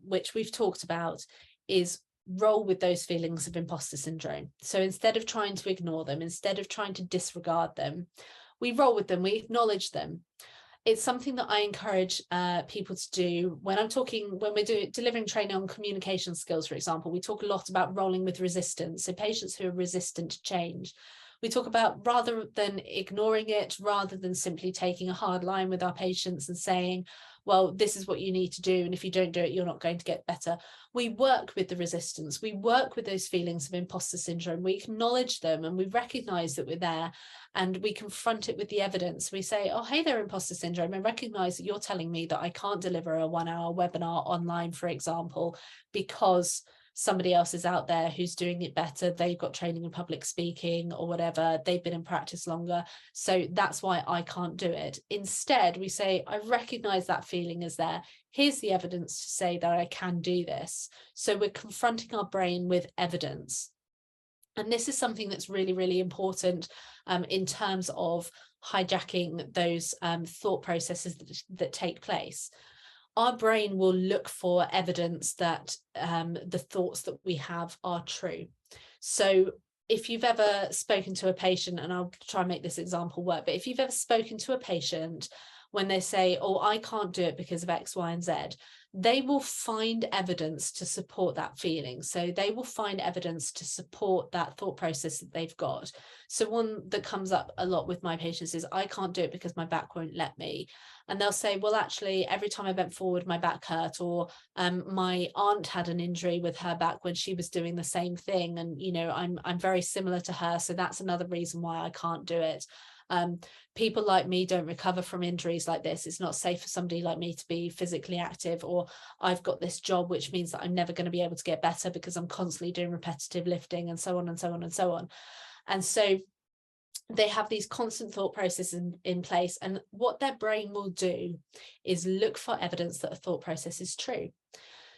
which we've talked about, is roll with those feelings of imposter syndrome. So instead of trying to ignore them, instead of trying to disregard them, we roll with them, we acknowledge them. It's something that I encourage people to do when we're delivering training on communication skills, for example. We talk a lot about rolling with resistance. So patients who are resistant to change, we talk about, rather than ignoring it, rather than simply taking a hard line with our patients and saying, well, this is what you need to do, and if you don't do it, you're not going to get better. We work with the resistance. We work with those feelings of imposter syndrome. We acknowledge them and we recognize that we're there, and we confront it with the evidence. We say, oh, hey there, imposter syndrome. I recognize that you're telling me that I can't deliver a 1-hour webinar online, for example, because somebody else is out there who's doing it better. They've got training in public speaking or whatever. They've been in practice longer. So that's why I can't do it. Instead, we say, I recognize that feeling is there. Here's the evidence to say that I can do this. So we're confronting our brain with evidence. And this is something that's really, really important in terms of hijacking those thought processes that take place. Our brain will look for evidence that the thoughts that we have are true. So if you've ever spoken to a patient, and I'll try and make this example work, but if you've ever spoken to a patient when they say, oh, I can't do it because of X, Y, and Z, they will find evidence to support that feeling. So they will find evidence to support that thought process that they've got. So one that comes up a lot with my patients is, I can't do it because my back won't let me. And they'll say, well, actually, every time I bent forward, my back hurt, or my aunt had an injury with her back when she was doing the same thing. And, you know, I'm very similar to her. So that's another reason why I can't do it. People like me don't recover from injuries like this. It's not safe for somebody like me to be physically active, or I've got this job, which means that I'm never going to be able to get better because I'm constantly doing repetitive lifting, and so on and so on and so on. And so they have these constant thought processes in place, and what their brain will do is look for evidence that a thought process is true.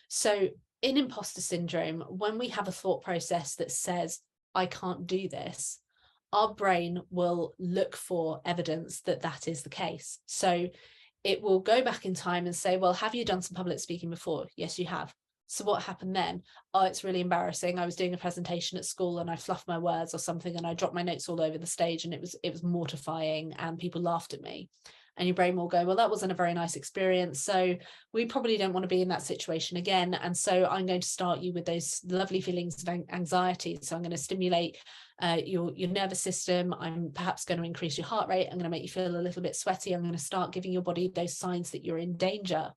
So in imposter syndrome, when we have a thought process that says, I can't do this, our brain will look for evidence that that is the case. So it will go back in time and say, well, have you done some public speaking before? Yes, you have. So what happened then? Oh, it's really embarrassing. I was doing a presentation at school and I fluffed my words or something, and I dropped my notes all over the stage, and it was mortifying, and people laughed at me. And your brain will go, well, that wasn't a very nice experience, so we probably don't want to be in that situation again. And so I'm going to start you with those lovely feelings of anxiety. So I'm going to stimulate your nervous system. I'm perhaps going to increase your heart rate. I'm going to make you feel a little bit sweaty. I'm going to start giving your body those signs that you're in danger.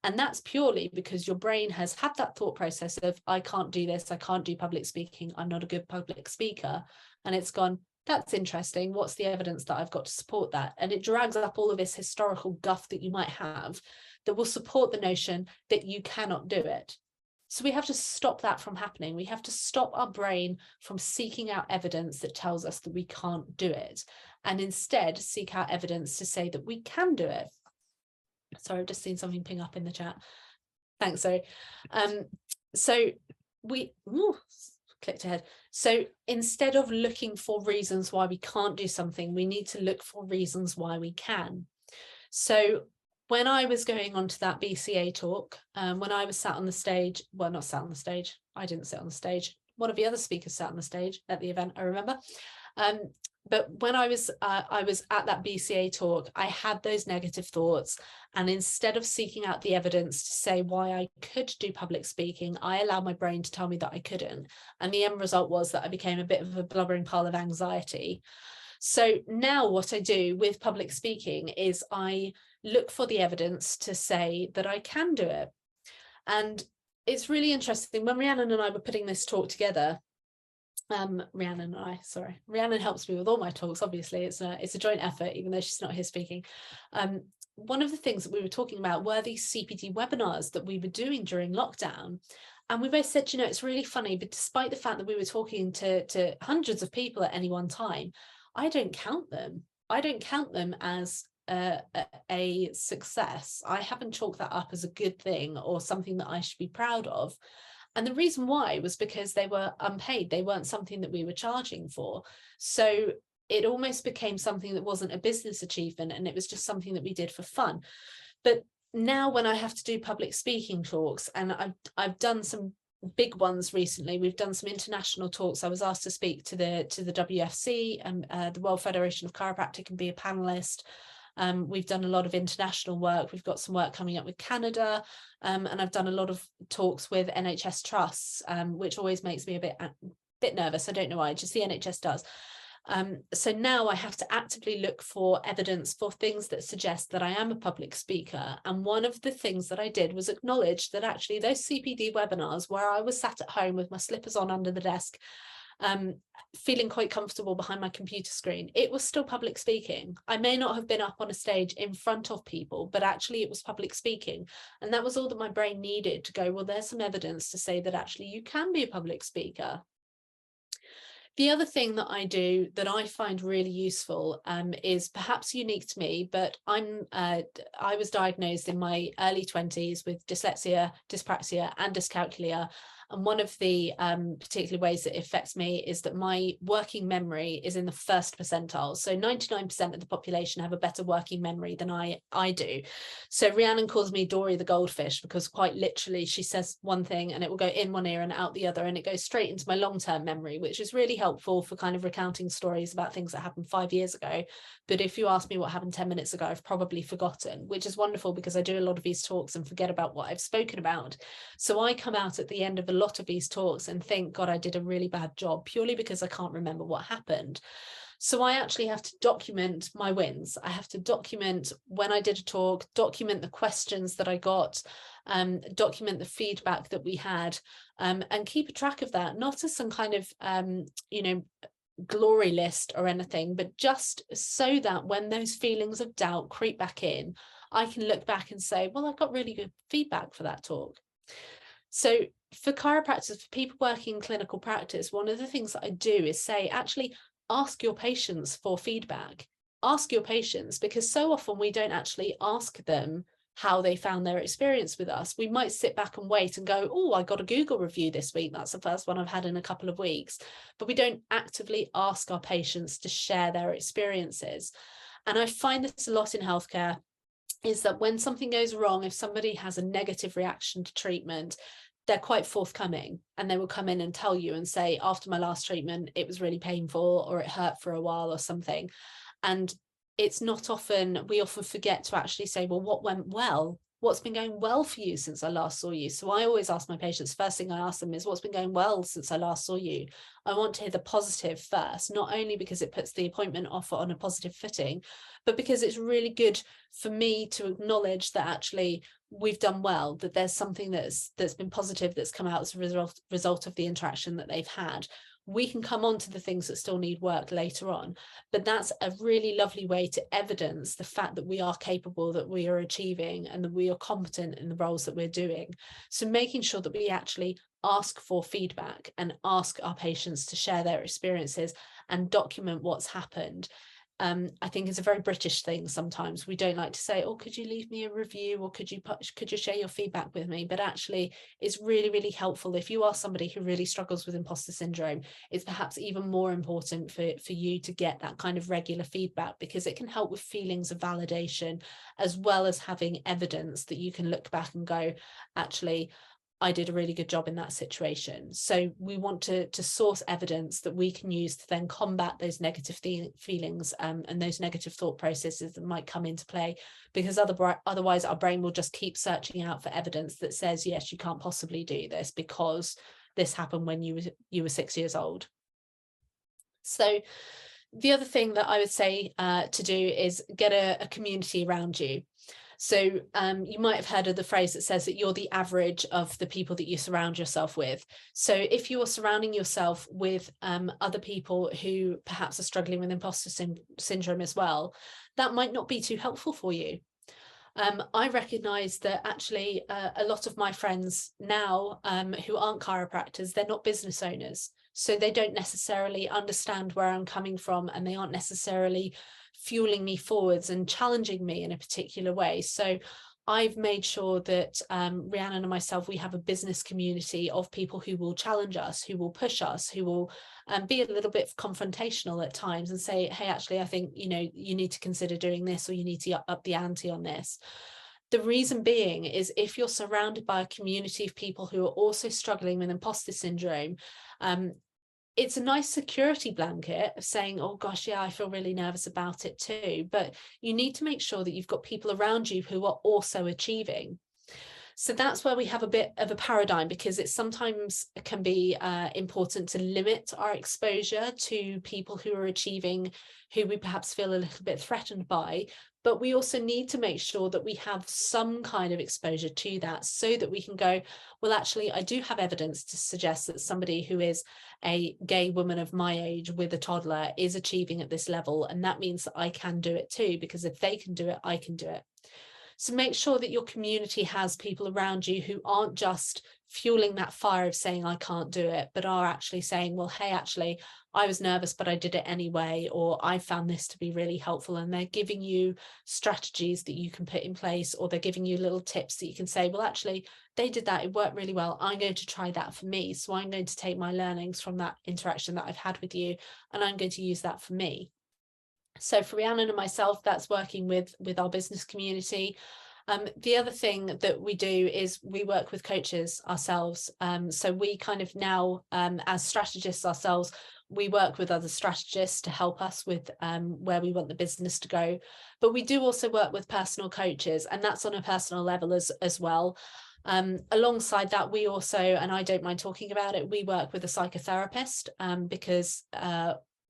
And that's purely because your brain has had that thought process of, I can't do this, I can't do public speaking, I'm not a good public speaker. And it's gone, that's interesting. What's the evidence that I've got to support that? And it drags up all of this historical guff that you might have that will support the notion that you cannot do it. So we have to stop that from happening. We have to stop our brain from seeking out evidence that tells us that we can't do it, and instead seek out evidence to say that we can do it. Sorry, I've just seen something ping up in the chat. Thanks, sorry. So we clicked ahead. So instead of looking for reasons why we can't do something, we need to look for reasons why we can. So when I was going on to that BCA talk, when I was sat on the stage, well, not sat on the stage, I didn't sit on the stage. One of the other speakers sat on the stage at the event, I remember. But when I was at that BCA talk, I had those negative thoughts. And instead of seeking out the evidence to say why I could do public speaking, I allowed my brain to tell me that I couldn't. And the end result was that I became a bit of a blubbering pile of anxiety. So now what I do with public speaking is I look for the evidence to say that I can do it. And it's really interesting. When Rhiannon and I were putting this talk together, Rhiannon helps me with all my talks, obviously. It's a joint effort, even though she's not here speaking. One of the things that we were talking about were these CPD webinars that we were doing during lockdown. And we both said, you know, it's really funny, but despite the fact that we were talking to hundreds of people at any one time, I don't count them. I don't count them as a success. I haven't chalked that up as a good thing or something that I should be proud of. And the reason why was because they were unpaid. They weren't something that we were charging for. So it almost became something that wasn't a business achievement, and it was just something that we did for fun. But now when I have to do public speaking talks, and I've done some big ones recently, we've done some international talks. I was asked to speak to the WFC and the World Federation of Chiropractic and be a panelist. We've done a lot of international work. We've got some work coming up with Canada, and I've done a lot of talks with NHS trusts, which always makes me a bit nervous. I don't know why, just the NHS does. So now I have to actively look for evidence for things that suggest that I am a public speaker. And one of the things that I did was acknowledge that actually those CPD webinars where I was sat at home with my slippers on under the desk, feeling quite comfortable behind my computer screen, it was still public speaking. I may not have been up on a stage in front of people, but actually it was public speaking. And that was all that my brain needed to go, well, there's some evidence to say that actually you can be a public speaker. The other thing that I do that I find really useful is perhaps unique to me, but I was diagnosed in my early 20s with dyslexia, dyspraxia, and dyscalculia. And one of the particular ways that it affects me is that my working memory is in the first percentile. So 99% of the population have a better working memory than I do. So Rhiannon calls me Dory the goldfish, because quite literally she says one thing and it will go in one ear and out the other, and it goes straight into my long-term memory, which is really helpful for kind of recounting stories about things that happened 5 years ago. But if you ask me what happened 10 minutes ago, I've probably forgotten, which is wonderful because I do a lot of these talks and forget about what I've spoken about. So I come out at the end of a lot of these talks and think, God, I did a really bad job, purely because I can't remember what happened. So I actually have to document my wins. I have to document when I did a talk, document the questions that I got, document the feedback that we had, and keep a track of that, not as some kind of, glory list or anything, but just so that when those feelings of doubt creep back in, I can look back and say, well, I got really good feedback for that talk. So for chiropractors, for people working in clinical practice, one of the things that I do is say, actually, ask your patients for feedback. Ask your patients, because so often we don't actually ask them how they found their experience with us. We might sit back and wait and go, oh, I got a Google review this week. That's the first one I've had in a couple of weeks. But we don't actively ask our patients to share their experiences. And I find this a lot in healthcare, is that when something goes wrong, if somebody has a negative reaction to treatment, they're quite forthcoming, and they will come in and tell you and say, after my last treatment, it was really painful, or it hurt for a while or something. And it's not often, we often forget to actually say, well, what went well? What's been going well for you since I last saw you? So I always ask my patients, first thing I ask them is, what's been going well since I last saw you? I want to hear the positive first, not only because it puts the appointment offer on a positive footing, but because it's really good for me to acknowledge that actually we've done well, that there's something that's been positive that's come out as a result of the interaction that they've had. We can come on to the things that still need work later on, but that's a really lovely way to evidence the fact that we are capable, that we are achieving, and that we are competent in the roles that we're doing. So making sure that we actually ask for feedback and ask our patients to share their experiences and document what's happened. I think is a very British thing. Sometimes we don't like to say, oh, could you leave me a review, or could you share your feedback with me? But actually it's really, really helpful. If you are somebody who really struggles with imposter syndrome, it's perhaps even more important for you to get that kind of regular feedback, because it can help with feelings of validation, as well as having evidence that you can look back and go, actually, I did a really good job in that situation. So we want to source evidence that we can use to then combat those negative feelings and those negative thought processes that might come into play, because otherwise our brain will just keep searching out for evidence that says, yes, you can't possibly do this because this happened when you were 6 years old. So the other thing that I would say to do is get a community around you. So you might have heard of the phrase that says that you're the average of the people that you surround yourself with. So if you're surrounding yourself with other people who perhaps are struggling with imposter syndrome as well, that might not be too helpful for you. I recognise that actually a lot of my friends now who aren't chiropractors, they're not business owners. So they don't necessarily understand where I'm coming from, and they aren't necessarily fueling me forwards and challenging me in a particular way. So I've made sure that Rhiannon and myself, we have a business community of people who will challenge us, who will push us, who will be a little bit confrontational at times and say, hey, actually, I think, you need to consider doing this, or you need to up the ante on this. The reason being is, if you're surrounded by a community of people who are also struggling with imposter syndrome, it's a nice security blanket of saying, oh gosh, yeah, I feel really nervous about it too. But you need to make sure that you've got people around you who are also achieving. So that's where we have a bit of a paradigm, because it sometimes can be important to limit our exposure to people who are achieving, who we perhaps feel a little bit threatened by. But we also need to make sure that we have some kind of exposure to that, so that we can go, well, actually, I do have evidence to suggest that somebody who is a gay woman of my age with a toddler is achieving at this level. And that means that I can do it too, because if they can do it, I can do it. So make sure that your community has people around you who aren't just fueling that fire of saying, I can't do it, but are actually saying, well, hey, actually, I was nervous, but I did it anyway, or I found this to be really helpful. And they're giving you strategies that you can put in place, or they're giving you little tips that you can say, well, actually, they did that, it worked really well. I'm going to try that for me. So I'm going to take my learnings from that interaction that I've had with you, and I'm going to use that for me. So for Rhiannon and myself, that's working with our business community. The other thing that we do is we work with coaches ourselves. So we kind of now, as strategists ourselves, we work with other strategists to help us with where we want the business to go. But we do also work with personal coaches, and that's on a personal level as well. Alongside that, we also, and I don't mind talking about it, we work with a psychotherapist because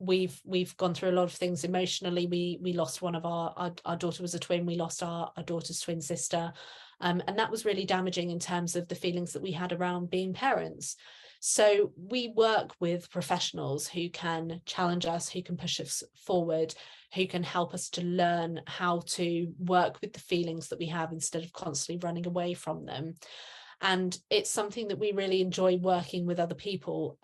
we've gone through a lot of things emotionally. We lost one of our daughter was a twin. We lost our daughter's twin sister, and that was really damaging in terms of the feelings that we had around being parents. So we work with professionals who can challenge us, who can push us forward, who can help us to learn how to work with the feelings that we have instead of constantly running away from them. And it's something that we really enjoy working with other people,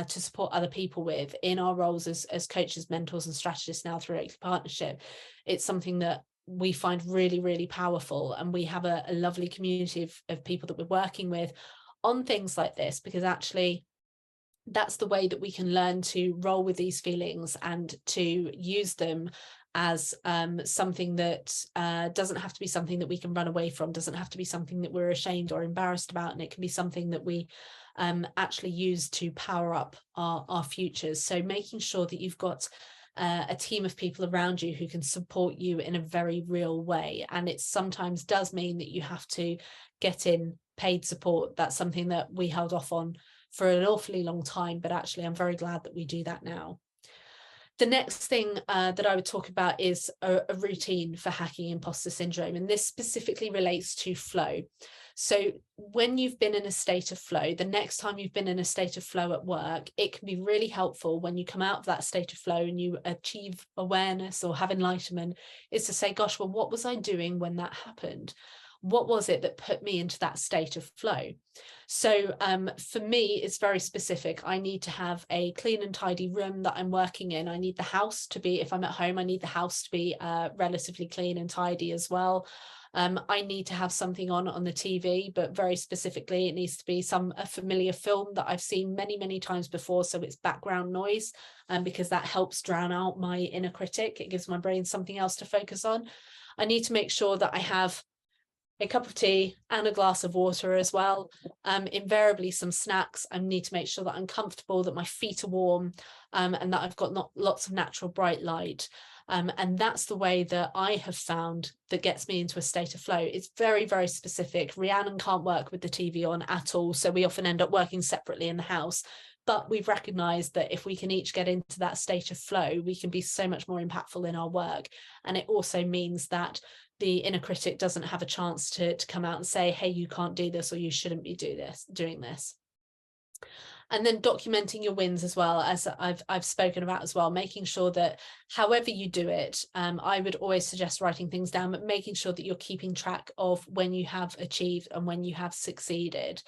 to support other people with in our roles as coaches, mentors and strategists now through Oakley Partnership. It's something that we find really, really powerful, and we have a lovely community of people that we're working with on things like this, because actually that's the way that we can learn to roll with these feelings and to use them as something that doesn't have to be something that we can run away from, doesn't have to be something that we're ashamed or embarrassed about, and it can be something that we actually use to power up our futures. So making sure that you've got a team of people around you who can support you in a very real way. And it sometimes does mean that you have to get in paid support. That's something that we held off on for an awfully long time, but actually I'm very glad that we do that now. The next thing that I would talk about is a routine for hacking imposter syndrome, and this specifically relates to flow. So when you've been in a state of flow, the next time you've been in a state of flow at work, it can be really helpful when you come out of that state of flow and you achieve awareness or have enlightenment, is to say, gosh, well, what was I doing when that happened? what was it that put me into that state of flow? So for me, it's very specific. I need to have a clean and tidy room that I'm working in. I need the house to be, if I'm at home, I need the house to be relatively clean and tidy as well. I need to have something on the TV, but very specifically, it needs to be a familiar film that I've seen many, many times before. So it's background noise, because that helps drown out my inner critic. It gives my brain something else to focus on. I need to make sure that I have a cup of tea and a glass of water as well. Invariably some snacks. I need to make sure that I'm comfortable, that my feet are warm, and that I've got lots of natural bright light. And that's the way that I have found that gets me into a state of flow. It's very, very specific. Rhiannon can't work with the TV on at all, so we often end up working separately in the house. But we've recognized that if we can each get into that state of flow, we can be so much more impactful in our work. And it also means that the inner critic doesn't have a chance to come out and say, hey, you can't do this, or you shouldn't be doing this. And then documenting your wins as well, as I've spoken about as well, making sure that however you do it, I would always suggest writing things down, but making sure that you're keeping track of when you have achieved and when you have succeeded.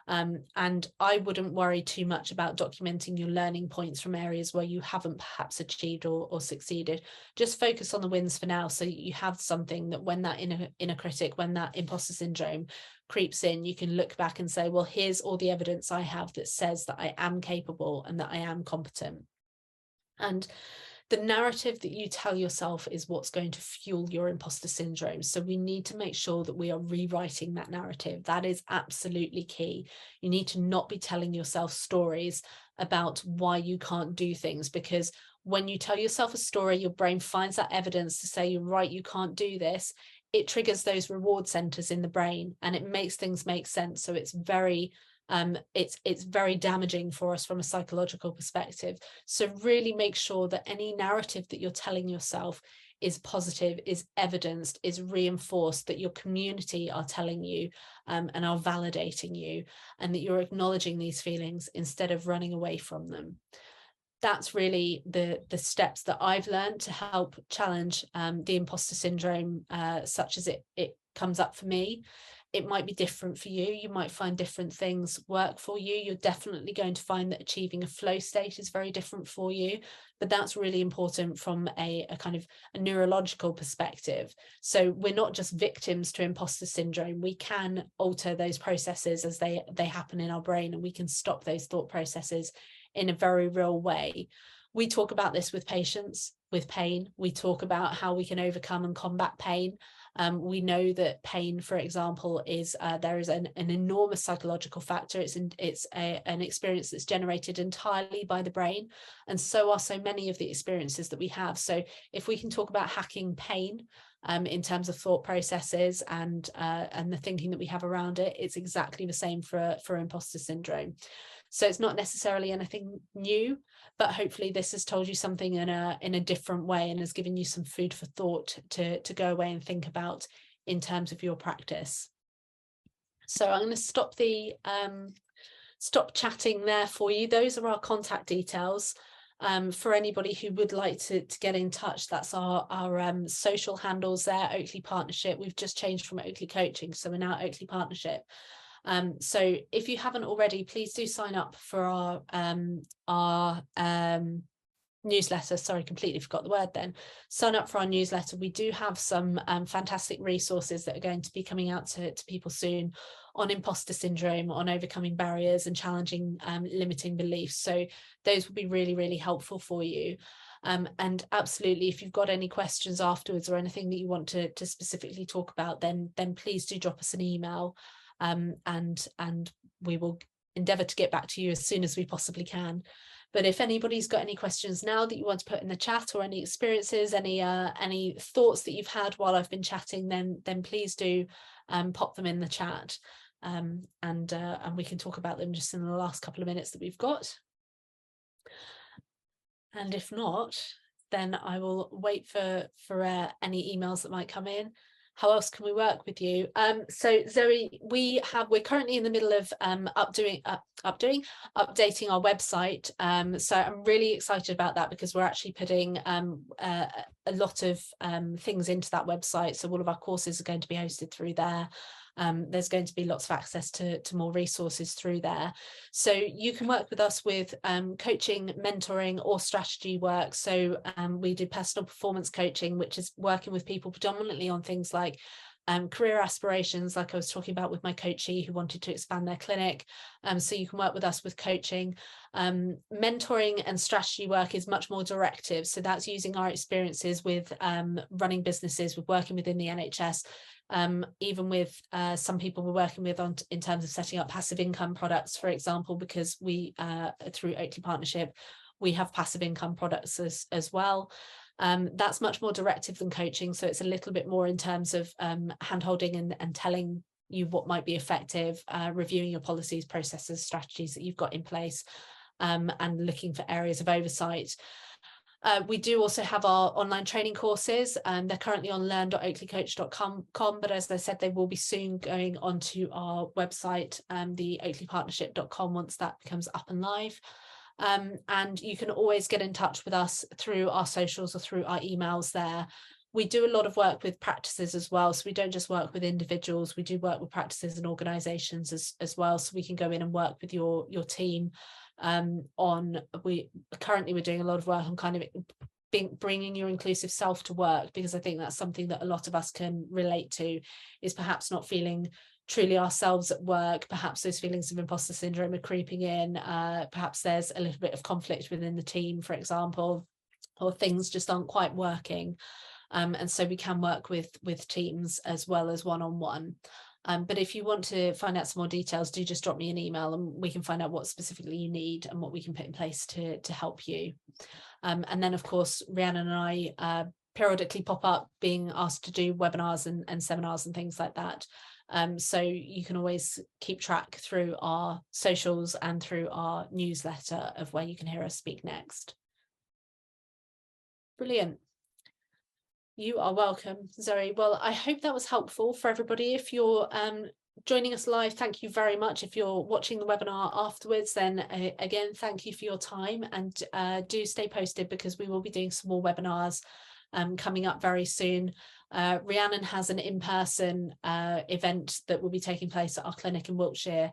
And I wouldn't worry too much about documenting your learning points from areas where you haven't perhaps achieved or succeeded. Just focus on the wins for now, so you have something that when that inner critic, when that imposter syndrome creeps in, you can look back and say, well, here's all the evidence I have that says that I am capable and that I am competent. And the narrative that you tell yourself is what's going to fuel your imposter syndrome. So we need to make sure that we are rewriting that narrative. That is absolutely key. You need to not be telling yourself stories about why you can't do things, because when you tell yourself a story, your brain finds that evidence to say, you're right, you can't do this. It triggers those reward centers in the brain and it makes things make sense. So it's very damaging for us from a psychological perspective. So really make sure that any narrative that you're telling yourself is positive, is evidenced, is reinforced, that your community are telling you and are validating you, and that you're acknowledging these feelings instead of running away from them. That's really the steps that I've learned to help challenge the imposter syndrome, such as it comes up for me. It might be different for you. You might find different things work for you. You're definitely going to find that achieving a flow state is very different for you, but that's really important from a kind of a neurological perspective. So we're not just victims to imposter syndrome. We can alter those processes as they happen in our brain, and we can stop those thought processes in a very real way. We talk about this with patients with pain. We talk about how we can overcome and combat pain. We know that pain, for example, is there is an enormous psychological factor. It's an experience that's generated entirely by the brain, and so are so many of the experiences that we have. So if we can talk about hacking pain in terms of thought processes and the thinking that we have around it, it's exactly the same for imposter syndrome. So it's not necessarily anything new, but hopefully this has told you something in a different way and has given you some food for thought to go away and think about in terms of your practice. So I'm going to stop chatting there for you. Those are our contact details. For anybody who would like to get in touch, that's our social handles there. Oakley Partnership. We've just changed from Oakley Coaching, so we're now Oakley Partnership. So if you haven't already, please do sign up for our newsletter. Sorry, completely forgot the word then. Sign up for our newsletter. We do have some fantastic resources that are going to be coming out to people soon on imposter syndrome, on overcoming barriers and challenging limiting beliefs. So those will be really, really helpful for you. And absolutely, if you've got any questions afterwards or anything that you want to specifically talk about, then please do drop us an email. And we will endeavour to get back to you as soon as we possibly can. But if anybody's got any questions now that you want to put in the chat, or any experiences, any thoughts that you've had while I've been chatting, then please do pop them in the chat, and we can talk about them just in the last couple of minutes that we've got. And if not, then I will wait for any emails that might come in. how else can we work with you? So Zoe, we're currently in the middle of updating our website. So I'm really excited about that, because we're actually putting a lot of things into that website. So all of our courses are going to be hosted through there. There's going to be lots of access to more resources through there. So you can work with us with coaching, mentoring, or strategy work. So we do personal performance coaching, which is working with people predominantly on things like career aspirations, like I was talking about with my coachee who wanted to expand their clinic. So you can work with us with coaching. Mentoring and strategy work is much more directive. So that's using our experiences with running businesses, with working within the NHS, even with some people we're working with in terms of setting up passive income products, for example, because we, through Oakley Partnership, we have passive income products as well. That's much more directive than coaching. So it's a little bit more in terms of hand-holding and telling you what might be effective, reviewing your policies, processes, strategies that you've got in place, and looking for areas of oversight. We do also have our online training courses, and they're currently on learn.oakleycoach.com, but as I said, they will be soon going onto our website, the oakleypartnership.com, once that becomes up and live. And you can always get in touch with us through our socials or through our emails there. We do a lot of work with practices as well. So we don't just work with individuals, we do work with practices and organizations as well. So we can go in and work with your team currently we're doing a lot of work on kind of bringing your inclusive self to work, because I think that's something that a lot of us can relate to, is perhaps not feeling truly ourselves at work. Perhaps those feelings of imposter syndrome are creeping in. Perhaps there's a little bit of conflict within the team, for example, or things just aren't quite working. And so we can work with teams as well as one-on-one. But if you want to find out some more details, do just drop me an email and we can find out what specifically you need and what we can put in place to help you. And then, of course, Rhiannon and I periodically pop up being asked to do webinars and seminars and things like that. So you can always keep track through our socials and through our newsletter of where you can hear us speak next. Brilliant. You are welcome, Zoe. Well, I hope that was helpful for everybody. If you're joining us live, thank you very much. If you're watching the webinar afterwards, then again, thank you for your time, and do stay posted, because we will be doing some more webinars coming up very soon. Rhiannon has an in-person event that will be taking place at our clinic in Wiltshire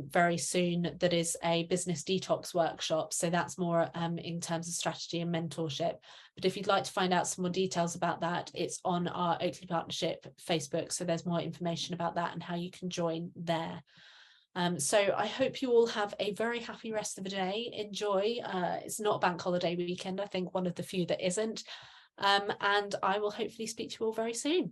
very soon, that is a business detox workshop. So that's more in terms of strategy and mentorship. But if you'd like to find out some more details about that, it's on our Oakley Partnership Facebook. So there's more information about that and how you can join there. So I hope you all have a very happy rest of the day. Enjoy. It's not a bank holiday weekend, I think one of the few that isn't. And I will hopefully speak to you all very soon.